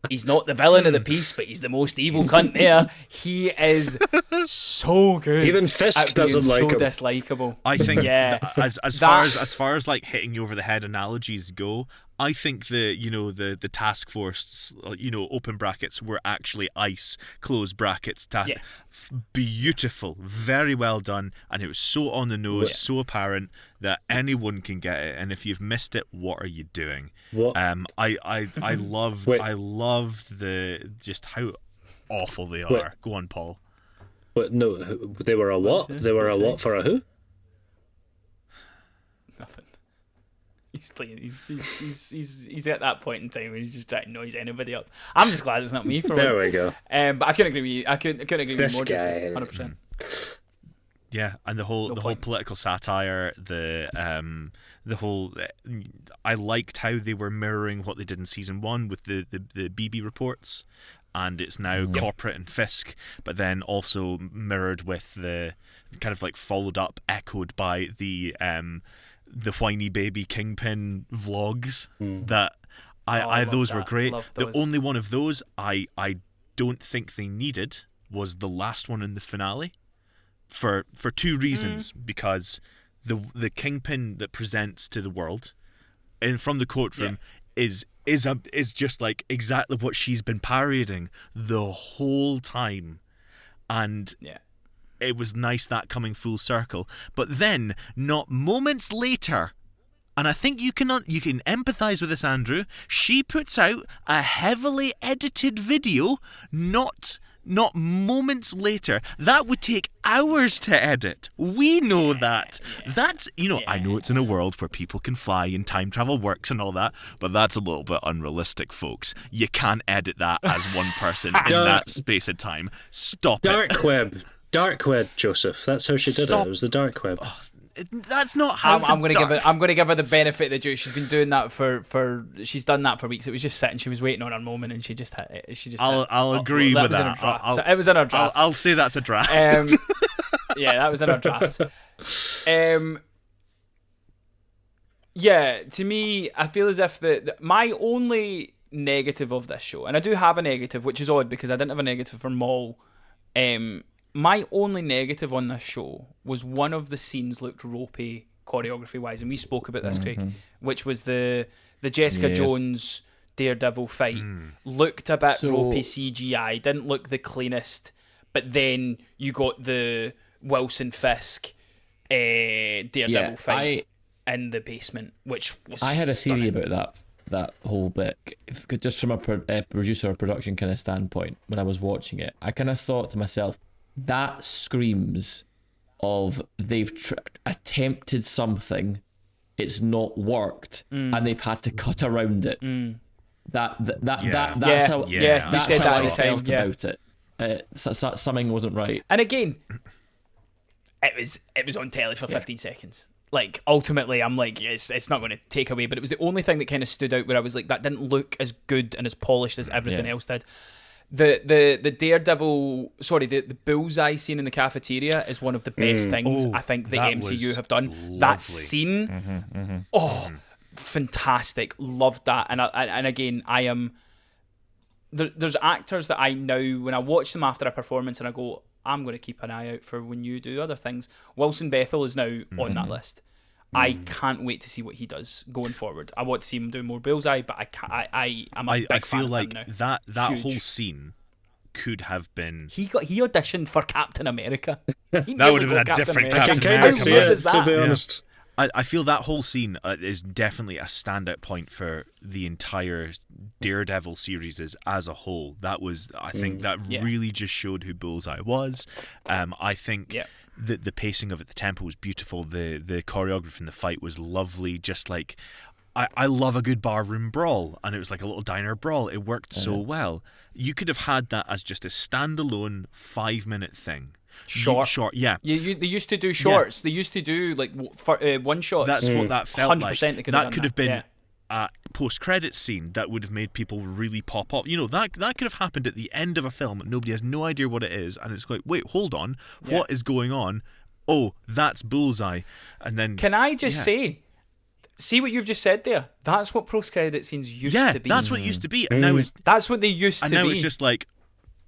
Speaker 1: He's not the villain of the piece, but he's the most evil cunt there. He is so good.
Speaker 2: Even Fisk
Speaker 1: at being
Speaker 2: doesn't like
Speaker 1: so
Speaker 2: him.
Speaker 1: dislikable.
Speaker 3: I think
Speaker 1: Yeah.
Speaker 3: as far as like hitting you over the head analogies go, I think the task force, open brackets were actually ice, close brackets. Beautiful, very well done, and it was so on the nose, so apparent that anyone can get it. And if you've missed it, what are you doing?
Speaker 2: What?
Speaker 3: I love
Speaker 2: Wait.
Speaker 3: I love the just how awful they are.
Speaker 2: Wait.
Speaker 3: Go on, Paul.
Speaker 2: But no, they were a what? They were a what for a who?
Speaker 1: Nothing. He's playing. He's at that point in time where he's just trying to noise anybody up. I'm just glad it's not me for
Speaker 2: There
Speaker 1: once.
Speaker 2: we go.
Speaker 1: But I couldn't agree with you. I couldn't agree with you
Speaker 2: This
Speaker 1: more.
Speaker 2: guy.
Speaker 1: 100%.
Speaker 3: Yeah, and the whole
Speaker 1: point.
Speaker 3: political satire, the whole I liked how they were mirroring what they did in season 1 with the BB reports, and it's now corporate and Fisk, but then also mirrored with the kind of like followed up, echoed by the whiny baby Kingpin vlogs that I
Speaker 1: love
Speaker 3: those were
Speaker 1: that.
Speaker 3: great.
Speaker 1: Love
Speaker 3: The
Speaker 1: those.
Speaker 3: only one of those I don't think they needed was the last one in the finale. For 2 reasons, because the Kingpin that presents to the world, and from the courtroom, is just like exactly what she's been parodying the whole time, and it was nice that coming full circle. But then, not moments later, and I think you can empathise with this, Andrew. She puts out a heavily edited video, not not moments later. That would take hours to edit. We know that. That's, I know it's in a world where people can fly and time travel works and all that, but that's a little bit unrealistic, folks. You can't edit that as one person in that space of time. Stop it.
Speaker 2: Dark web, Joseph. That's how she did it. It was the dark web.
Speaker 3: That's not how
Speaker 1: I'm going to give her the benefit of the doubt. She's been doing that for she's done that for weeks. It was just sitting. She was waiting on her moment, and she just hit it.
Speaker 3: I'll agree with that.
Speaker 1: So it was in her draft.
Speaker 3: I'll say that's a draft.
Speaker 1: Yeah, that was in her draft. Yeah, to me, I feel as if my only negative of this show, and I do have a negative, which is odd because I didn't have a negative for Maul. My only negative on this show was one of the scenes looked ropey choreography wise, and we spoke about this, Craig, which was the Jessica Jones Daredevil fight. Looked a bit ropey CGI, didn't look the cleanest, but then you got the Wilson Fisk Daredevil fight in the basement, which was
Speaker 4: I had a theory
Speaker 1: stunning.
Speaker 4: about that whole bit, just from a producer or production kind of standpoint. When I was watching it, I kind of thought to myself, that screams of they've attempted something, it's not worked, and they've had to cut around it. That's how I felt about it. Something wasn't right.
Speaker 1: And again, it was on telly for 15 seconds. Like, ultimately, I'm like, it's not going to take away, but it was the only thing that kind of stood out where I was like, that didn't look as good and as polished as everything else did. The Daredevil, the bullseye scene in the cafeteria is one of the best things I think the MCU have done.
Speaker 3: Lovely.
Speaker 1: That scene, fantastic. Loved that. And again, I am. There's actors that I now, when I watch them after a performance and I go, I'm going to keep an eye out for when you do other things. Wilson Bethel is now on that list. I can't wait to see what he does going forward. I want to see him do more bullseye, but I'm a big
Speaker 3: I
Speaker 1: fan
Speaker 3: feel
Speaker 1: of
Speaker 3: like
Speaker 1: him now.
Speaker 3: that
Speaker 1: Huge.
Speaker 3: whole scene could have been.
Speaker 1: He auditioned for Captain America.
Speaker 3: That would have been a different
Speaker 2: I
Speaker 3: Captain
Speaker 2: can kind
Speaker 3: America.
Speaker 2: of see it, to be
Speaker 3: Yeah.
Speaker 2: honest.
Speaker 3: I feel that whole scene is definitely a standout point for the entire Daredevil series as a whole. That was, I think, that really just showed who Bullseye was. I think the pacing of it, the tempo was beautiful. The choreography in the fight was lovely. Just like, I love a good barroom brawl, and it was like a little diner brawl. It worked so well. You could have had that as just a standalone 5-minute thing. Short, yeah.
Speaker 1: They used to do shorts. Yeah. They used to do like one shots.
Speaker 3: That's what that felt
Speaker 1: 100%
Speaker 3: like.
Speaker 1: That
Speaker 3: could have been a post-credit scene that would have made people really pop up. That could have happened at the end of a film. Nobody has no idea what it is, and it's like, wait, hold on, what is going on? Oh, that's Bullseye. And then
Speaker 1: can I just say, see what you've just said there? That's what post-credit scenes used to be.
Speaker 3: Yeah, that's what it used to be, and now
Speaker 1: that's what they used to be.
Speaker 3: And now it's just like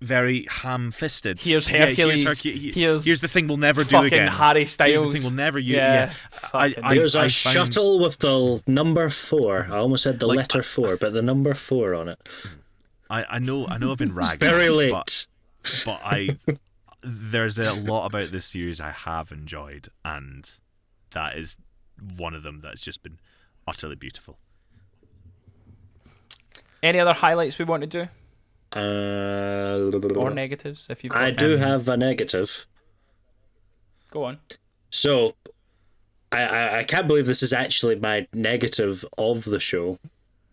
Speaker 3: very ham-fisted.
Speaker 1: Here's Hercules.
Speaker 3: Here's the thing we'll never do again.
Speaker 1: Harry Styles.
Speaker 3: Here's the thing we'll never use. Yeah.
Speaker 2: There's a shuttle with the number 4. I almost said the letter 4, but the number 4 on it.
Speaker 3: I know I've been ragging.
Speaker 2: Very late.
Speaker 3: But there's a lot about this series I have enjoyed, and that is one of them that's just been utterly beautiful.
Speaker 1: Any other highlights we want to do? Or negatives, if you've got
Speaker 2: I do have a negative.
Speaker 1: Go on.
Speaker 2: So, I can't believe this is actually my negative of the show,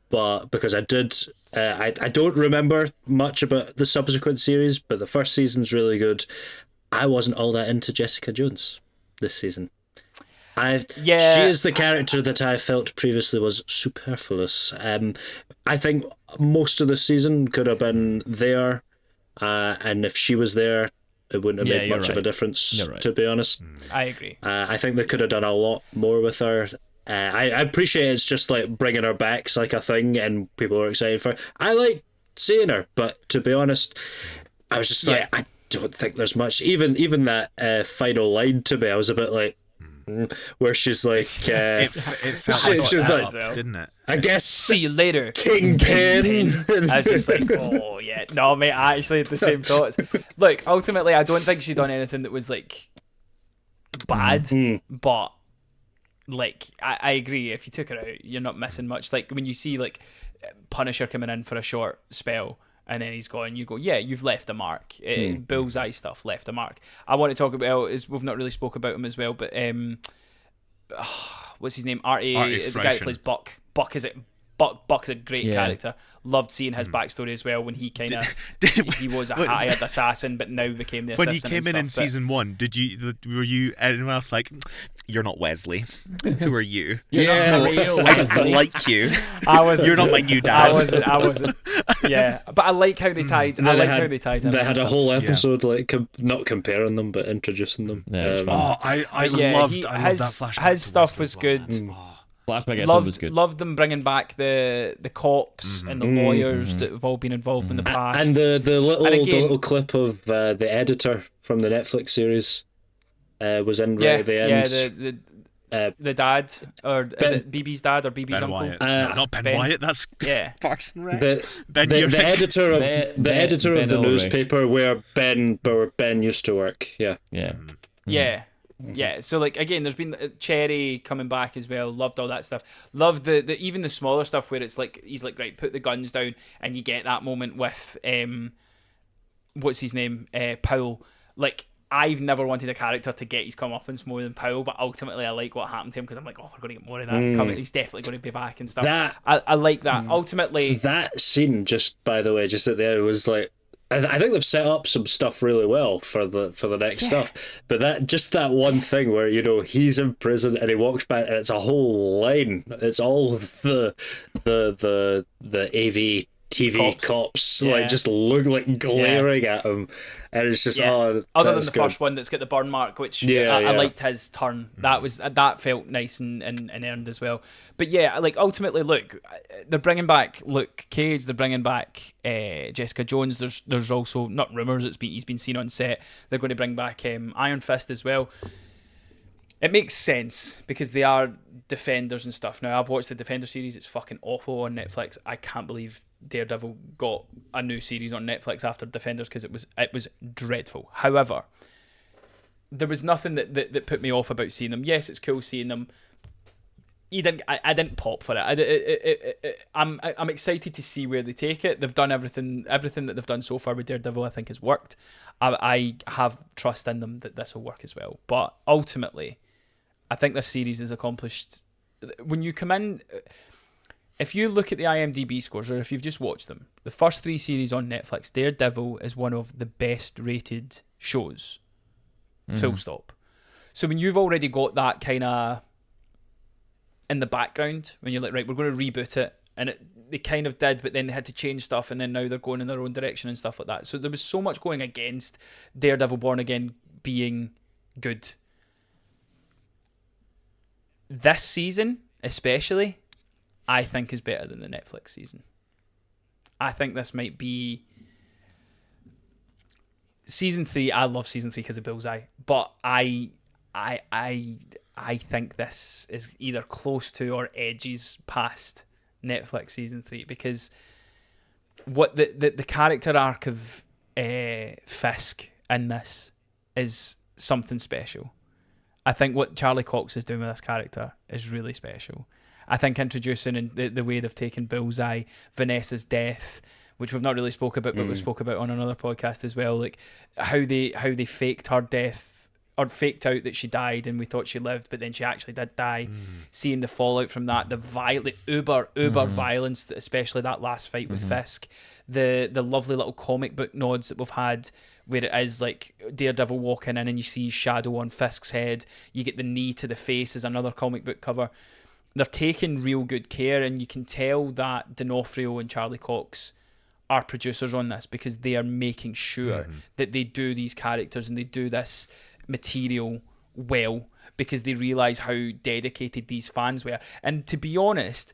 Speaker 2: but because I did, I don't remember much about the subsequent series, but the first season's really good. I wasn't all that into Jessica Jones this season. She is the character that I felt previously was superfluous. I think most of the season could have been there, and if she was there, it wouldn't have made much of a difference, to be honest.
Speaker 1: I agree.
Speaker 2: I think they could have done a lot more with her. I appreciate it's just like bringing her back's like a thing, and people are excited for it. I like seeing her, but to be honest, I was just like, I don't think there's much. Even that final line to me, I was a bit like, where she's like,
Speaker 3: it felt
Speaker 2: she was like,
Speaker 3: didn't it?
Speaker 1: I guess see you later,
Speaker 2: Kingpin.
Speaker 1: I was just like, oh yeah, no mate, I actually had the same thoughts. Look, ultimately, I don't think she done anything that was like bad, but like I agree. If you took her out, you're not missing much. Like when you see like Punisher coming in for a short spell, and then he's gone. You go, yeah, you've left a mark. Bullseye stuff left a mark. I want to talk about is we've not really spoke about him as well, but what's his name? Artie the guy that plays Buck. Buck is it? Buck's a great character. Loved seeing his backstory as well when he kind of he was a hired assassin, but now became the assistant.
Speaker 3: When he came in season 1, were you anyone else like, you're not Wesley? Who are you? I don't like you. You're not my new dad.
Speaker 1: I wasn't. Yeah, but I like how they tied.
Speaker 2: No,
Speaker 1: how they tied him.
Speaker 2: They had a whole episode like not comparing them, but introducing them.
Speaker 3: I loved that flashback.
Speaker 1: His stuff was good. Loved them bringing back the cops and the lawyers that have all been involved in the past.
Speaker 2: And the little clip of the editor from the Netflix series was in right at the end.
Speaker 1: The dad, or is it BB's dad or BB's uncle?
Speaker 3: Wyatt. Not Ben Wyatt. That's Parks and Rec.
Speaker 2: The editor of the newspaper where Ben used to work.
Speaker 1: Yeah, so like again, there's been Cherry coming back as well. Loved all that stuff. Loved the even the smaller stuff where it's like he's like, right, put the guns down, and you get that moment with what's his name, Powell. Like I've never wanted a character to get his comeuppance more than Powell, but ultimately I like what happened to him because I'm like, oh, we're going to get more of that coming. He's definitely going to be back and stuff. I like that. Ultimately,
Speaker 2: that scene, just by the way, just at the end was like. I think they've set up some stuff really well for the next stuff, but that one thing where he's in prison and he walks back and it's a whole line. It's all the AV TV cops like just look like glaring at him, and it's just
Speaker 1: other than the first one that's got the burn mark, which I liked his turn. That felt nice and earned as well. But like ultimately, look, they're bringing back Luke Cage, they're bringing back Jessica Jones. There's also not rumors, he's been seen on set. They're going to bring back Iron Fist as well. It makes sense because they are Defenders and stuff. Now I've watched the Defender series; it's fucking awful on Netflix. I can't believe Daredevil got a new series on Netflix after Defenders because it was dreadful. However, there was nothing that put me off about seeing them. Yes, it's cool seeing them. I didn't pop for it. I'm excited to see where they take it. They've done everything that they've done so far with Daredevil. I think has worked. I have trust in them that this will work as well. But ultimately, I think this series has accomplished. When you come in. If you look at the IMDb scores, or if you've just watched them, the first 3 series on Netflix, Daredevil is one of the best rated shows. Full stop. So when you've already got that kind of in the background, when you're like, right, we're going to reboot it, and they kind of did, but then they had to change stuff, and then now they're going in their own direction and stuff like that. So there was so much going against Daredevil Born Again being good. This season, especially, I think is better than the Netflix season. I think this might be season 3. I love season 3 because of Bullseye, but I think this is either close to or edges past Netflix season 3 because what the character arc of Fisk in this is something special. I think what Charlie Cox is doing with this character is really special. I think introducing and the way they've taken Bullseye, Vanessa's death, which we've not really spoke about, but we spoke about on another podcast as well, like how they faked her death or faked out that she died and we thought she lived, but then she actually did die. Seeing the fallout from that, the uber violence, especially that last fight with Fisk, the lovely little comic book nods that we've had where it is like Daredevil walking in and you see shadow on Fisk's head, you get the knee to the face as another comic book cover. They're taking real good care, and you can tell that D'Onofrio and Charlie Cox are producers on this because they are making sure that they do these characters and they do this material well because they realise how dedicated these fans were. And to be honest,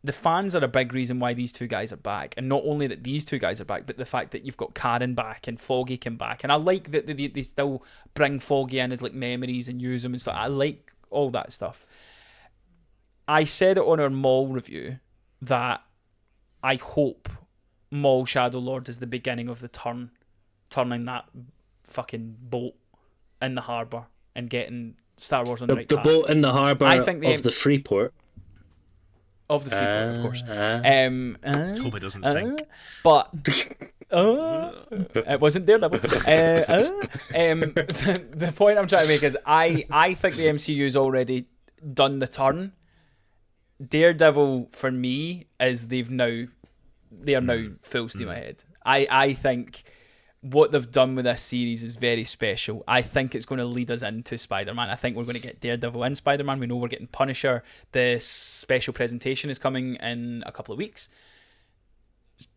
Speaker 1: the fans are a big reason why these two guys are back. And not only that these two guys are back, but the fact that you've got Karen back and Foggy came back. And I like that they still bring Foggy in as like memories and use them and stuff. I like all that stuff. I said it on our Maul review that I hope Maul Shadow Lord is the beginning of the turning that fucking boat in the harbour and getting Star Wars on the right path.
Speaker 2: The boat in the harbour of the Freeport.
Speaker 1: Of the Freeport, of course.
Speaker 3: Hope it doesn't sink.
Speaker 1: But It wasn't Daredevil. The point I'm trying to make is I think the MCU's already done the turn. Daredevil for me is they are now full steam ahead. I think what they've done with this series is very special. I think it's going to lead us into Spider-Man. I think we're going to get Daredevil and Spider-Man. We know we're getting Punisher. The special presentation is coming in a couple of weeks.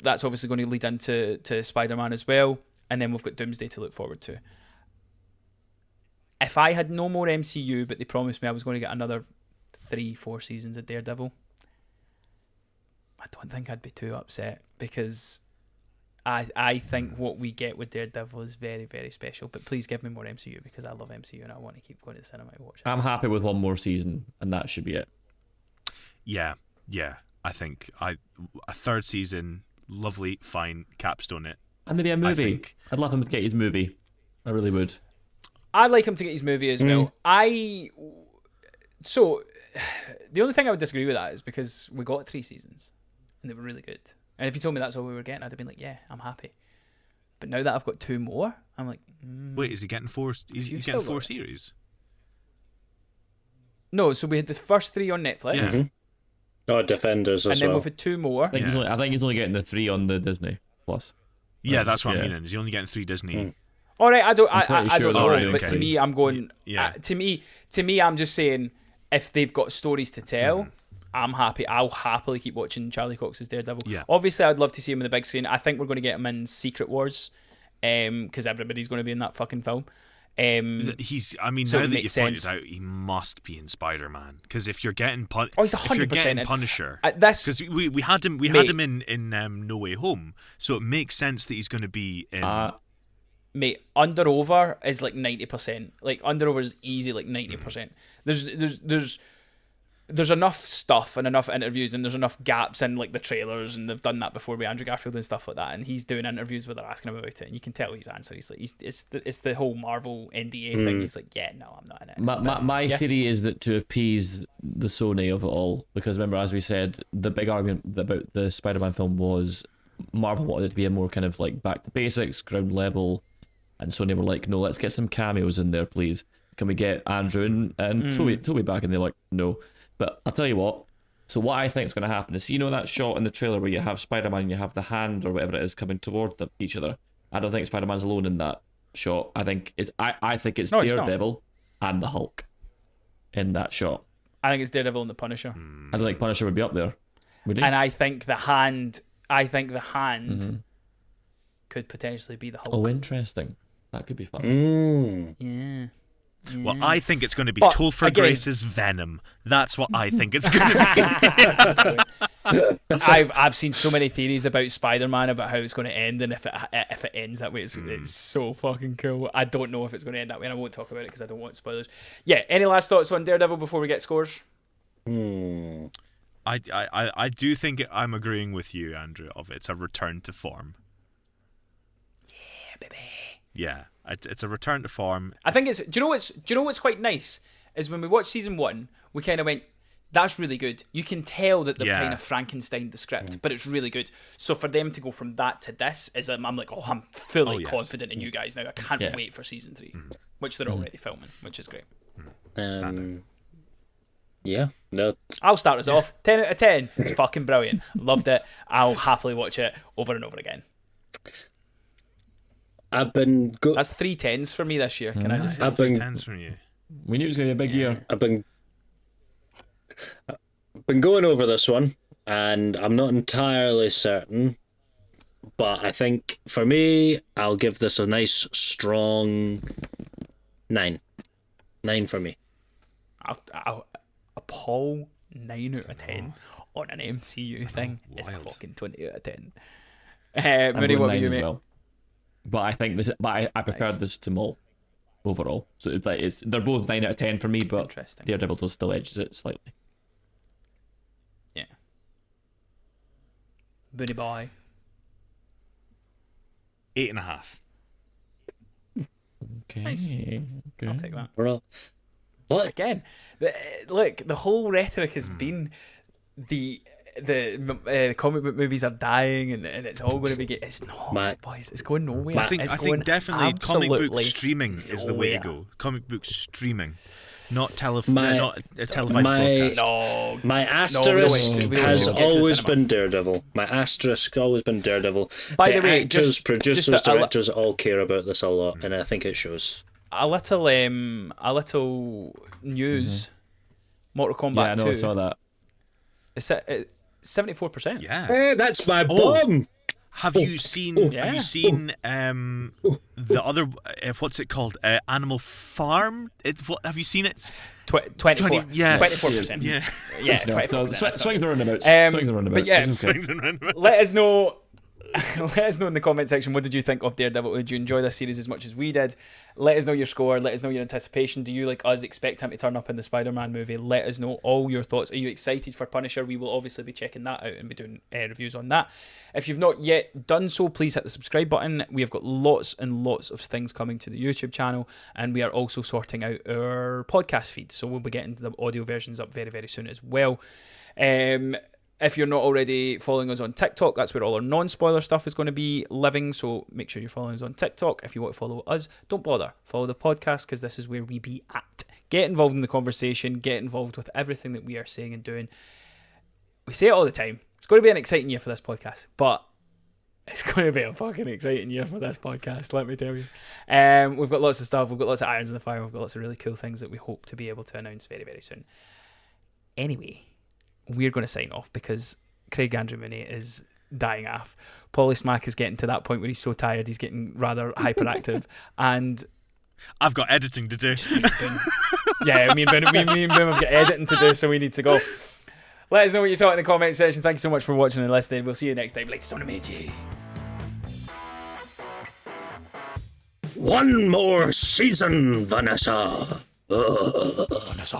Speaker 1: That's obviously going to lead into Spider-Man as well. And then we've got Doomsday to look forward to. If I had no more MCU, but they promised me I was going to get another 3-4 seasons of Daredevil, I don't think I'd be too upset, because I think what we get with Daredevil is very, very special. But please give me more MCU, because I love MCU and I want to keep going to the cinema to watch it.
Speaker 4: I'm happy with one more season, and that should be it.
Speaker 3: Yeah. I think a third season, lovely, fine, capstone it.
Speaker 4: And maybe a movie. I'd love him to get his movie. I really would.
Speaker 1: I'd like him to get his movie as well. So the only thing I would disagree with that is because we got 3 seasons and they were really good. And if you told me that's all we were getting, I'd have been like, yeah, I'm happy. But now that I've got 2 more, I'm like,
Speaker 3: wait, is he getting 4? He's getting 4 series?
Speaker 1: No, so we had the first 3 on Netflix.
Speaker 3: Yeah. Mm-hmm.
Speaker 2: Oh, Defenders as well.
Speaker 1: And then we've had 2 more.
Speaker 4: I think he's only getting the 3 on the Disney Plus.
Speaker 3: Yeah, that's what I'm meaning. Is he only getting 3 Disney?
Speaker 1: All right, I don't
Speaker 4: sure
Speaker 1: know,
Speaker 3: right,
Speaker 1: but
Speaker 3: okay.
Speaker 1: to me, I'm going.
Speaker 3: Yeah.
Speaker 1: To me, I'm just saying, if they've got stories to tell, I'm happy. I'll happily keep watching Charlie Cox's Daredevil.
Speaker 3: Yeah.
Speaker 1: Obviously, I'd love to see him on the big screen. I think we're going to get him in Secret Wars, because everybody's going to be in that fucking film.
Speaker 3: Now
Speaker 1: so
Speaker 3: that you pointed out, he must be in Spider-Man, because if you're getting
Speaker 1: he's 100% in.
Speaker 3: Punisher,
Speaker 1: this,
Speaker 3: because we had him in No Way Home, so it makes sense that he's going to be in.
Speaker 1: Mate, Under Over is like 90%. Like Under Over is easy, like 90%. There's enough stuff and enough interviews, and there's enough gaps in like the trailers, and they've done that before with Andrew Garfield and stuff like that. And he's doing interviews where they're asking him about it, and you can tell his answer. He's like, it's the whole Marvel NDA thing. He's like, yeah, no, I'm not in it.
Speaker 4: My theory is that to appease the Sony of it all, because remember, as we said, the big argument about the Spider-Man film was Marvel wanted it to be a more kind of like back to basics, ground level, and Sony were like, no, let's get some cameos in there, please. Can we get Andrew and Toby back? And they're like, no. But I'll tell you what. So what I think is going to happen is, you know that shot in the trailer where you have Spider-Man and you have the hand or whatever it is coming toward each other? I don't think Spider-Man's alone in that shot. I think it's Daredevil and the Hulk in that shot.
Speaker 1: I think it's Daredevil and the Punisher.
Speaker 4: I don't think Punisher would be up there. Would he?
Speaker 1: And I think the hand could potentially be the Hulk.
Speaker 4: Oh, interesting. That could be fun.
Speaker 1: Yeah.
Speaker 3: Well, I think it's going to be
Speaker 1: But,
Speaker 3: Topher
Speaker 1: again-
Speaker 3: Grace's Venom. That's what I think it's going to be.
Speaker 1: I've seen so many theories about Spider-Man, about how it's going to end, and if it ends that way, it's so fucking cool. I don't know if it's going to end that way, and I won't talk about it because I don't want spoilers. Yeah. Any last thoughts on Daredevil before we get scores?
Speaker 3: I do think I'm agreeing with you, Andrew. It's a return to form.
Speaker 1: Yeah, baby.
Speaker 3: Yeah, it's a return to form.
Speaker 1: I think it's. Do you know what's quite nice is when we watched season 1, we kind of went, "That's really good." You can tell that they've kind of Frankensteined the script, but it's really good. So for them to go from that to this is, I'm like, oh, I'm fully confident in you guys now. I can't wait for season 3, which they're already filming, which is great.
Speaker 2: Yeah, no.
Speaker 1: I'll start us off. 10 out of 10. It's fucking brilliant. Loved it. I'll happily watch it over and over again.
Speaker 2: I've been
Speaker 1: That's 3 10s for me this year. Can I just?
Speaker 2: I've been
Speaker 3: Tense from you.
Speaker 4: We knew it was going to be a big year.
Speaker 2: I've been going over this one, and I'm not entirely certain, but I think for me, I'll give this a nice strong 9. 9 for me.
Speaker 1: I'll Paul 9 out of 10 on an MCU thing is a fucking 20 out of 10. Moody, what about you, mate?
Speaker 4: Well. But I think this. But I preferred this to Maul overall. So they're both 9 out of 10 for me. But
Speaker 1: Interesting.
Speaker 4: Daredevil still edges it slightly.
Speaker 1: Yeah. Moody boy.
Speaker 3: 8.5.
Speaker 4: Okay.
Speaker 1: Nice.
Speaker 4: Okay.
Speaker 1: I'll take that.
Speaker 2: We're all... What?
Speaker 1: Again, look, the whole rhetoric has been the the comic book movies are dying, and it's all going to be. It's not, boys. It's going nowhere.
Speaker 3: I think definitely comic book streaming is the way to go. Comic book streaming. Not not a televised broadcast.
Speaker 1: No.
Speaker 2: My asterisk has always been Daredevil. My asterisk always been Daredevil.
Speaker 1: By the way,
Speaker 2: actors, producers, directors all care about this a lot, and I think it shows.
Speaker 1: A little news. Mortal Kombat 2.
Speaker 4: Yeah, I know. I saw that.
Speaker 1: It's at 74%.
Speaker 3: Yeah.
Speaker 2: Hey, that's my bomb.
Speaker 3: Have you seen the other what's it called? Animal Farm? Have you seen it?
Speaker 1: 24. 24%.
Speaker 3: Yeah.
Speaker 1: 24%.
Speaker 3: Yeah.
Speaker 1: Yeah, 24%.
Speaker 4: Swings and roundabouts.
Speaker 1: But yeah,
Speaker 3: Swings and roundabouts.
Speaker 1: let us know. Let us know in the comment section, what did you think of Daredevil? Did you enjoy this series as much as we did? Let us know your score. Let us know your anticipation. Do you, like us, expect him to turn up in the Spider-Man movie? Let us know all your thoughts. Are you excited for Punisher? We will obviously be checking that out and be doing reviews on that. If you've not yet done so, please hit the subscribe button. We have got lots and lots of things coming to the YouTube channel, and we are also sorting out our podcast feed, so we'll be getting the audio versions up very, very soon as well. If you're not already following us on TikTok, that's where all our non-spoiler stuff is going to be living, so make sure you're following us on TikTok. If you want to follow us, don't bother. Follow the podcast, because this is where we be at. Get involved in the conversation. Get involved with everything that we are saying and doing. We say it all the time. It's going to be an exciting year for this podcast, but it's going to be a fucking exciting year for this podcast, let me tell you. We've got lots of stuff. We've got lots of irons in the fire. We've got lots of really cool things that we hope to be able to announce very, very soon. Anyway, we're going to sign off because Craig Andrew Mooney is dying off. Polly Smack is getting to that point where he's so tired, he's getting rather hyperactive. And
Speaker 3: I've got editing to do.
Speaker 1: Yeah, me and Boom have got editing to do, so we need to go. Let us know what you thought in the comment section. Thank you so much for watching and listening. We'll see you next time. Latest on the Meiji.
Speaker 2: One more season, Vanessa.
Speaker 1: Vanessa.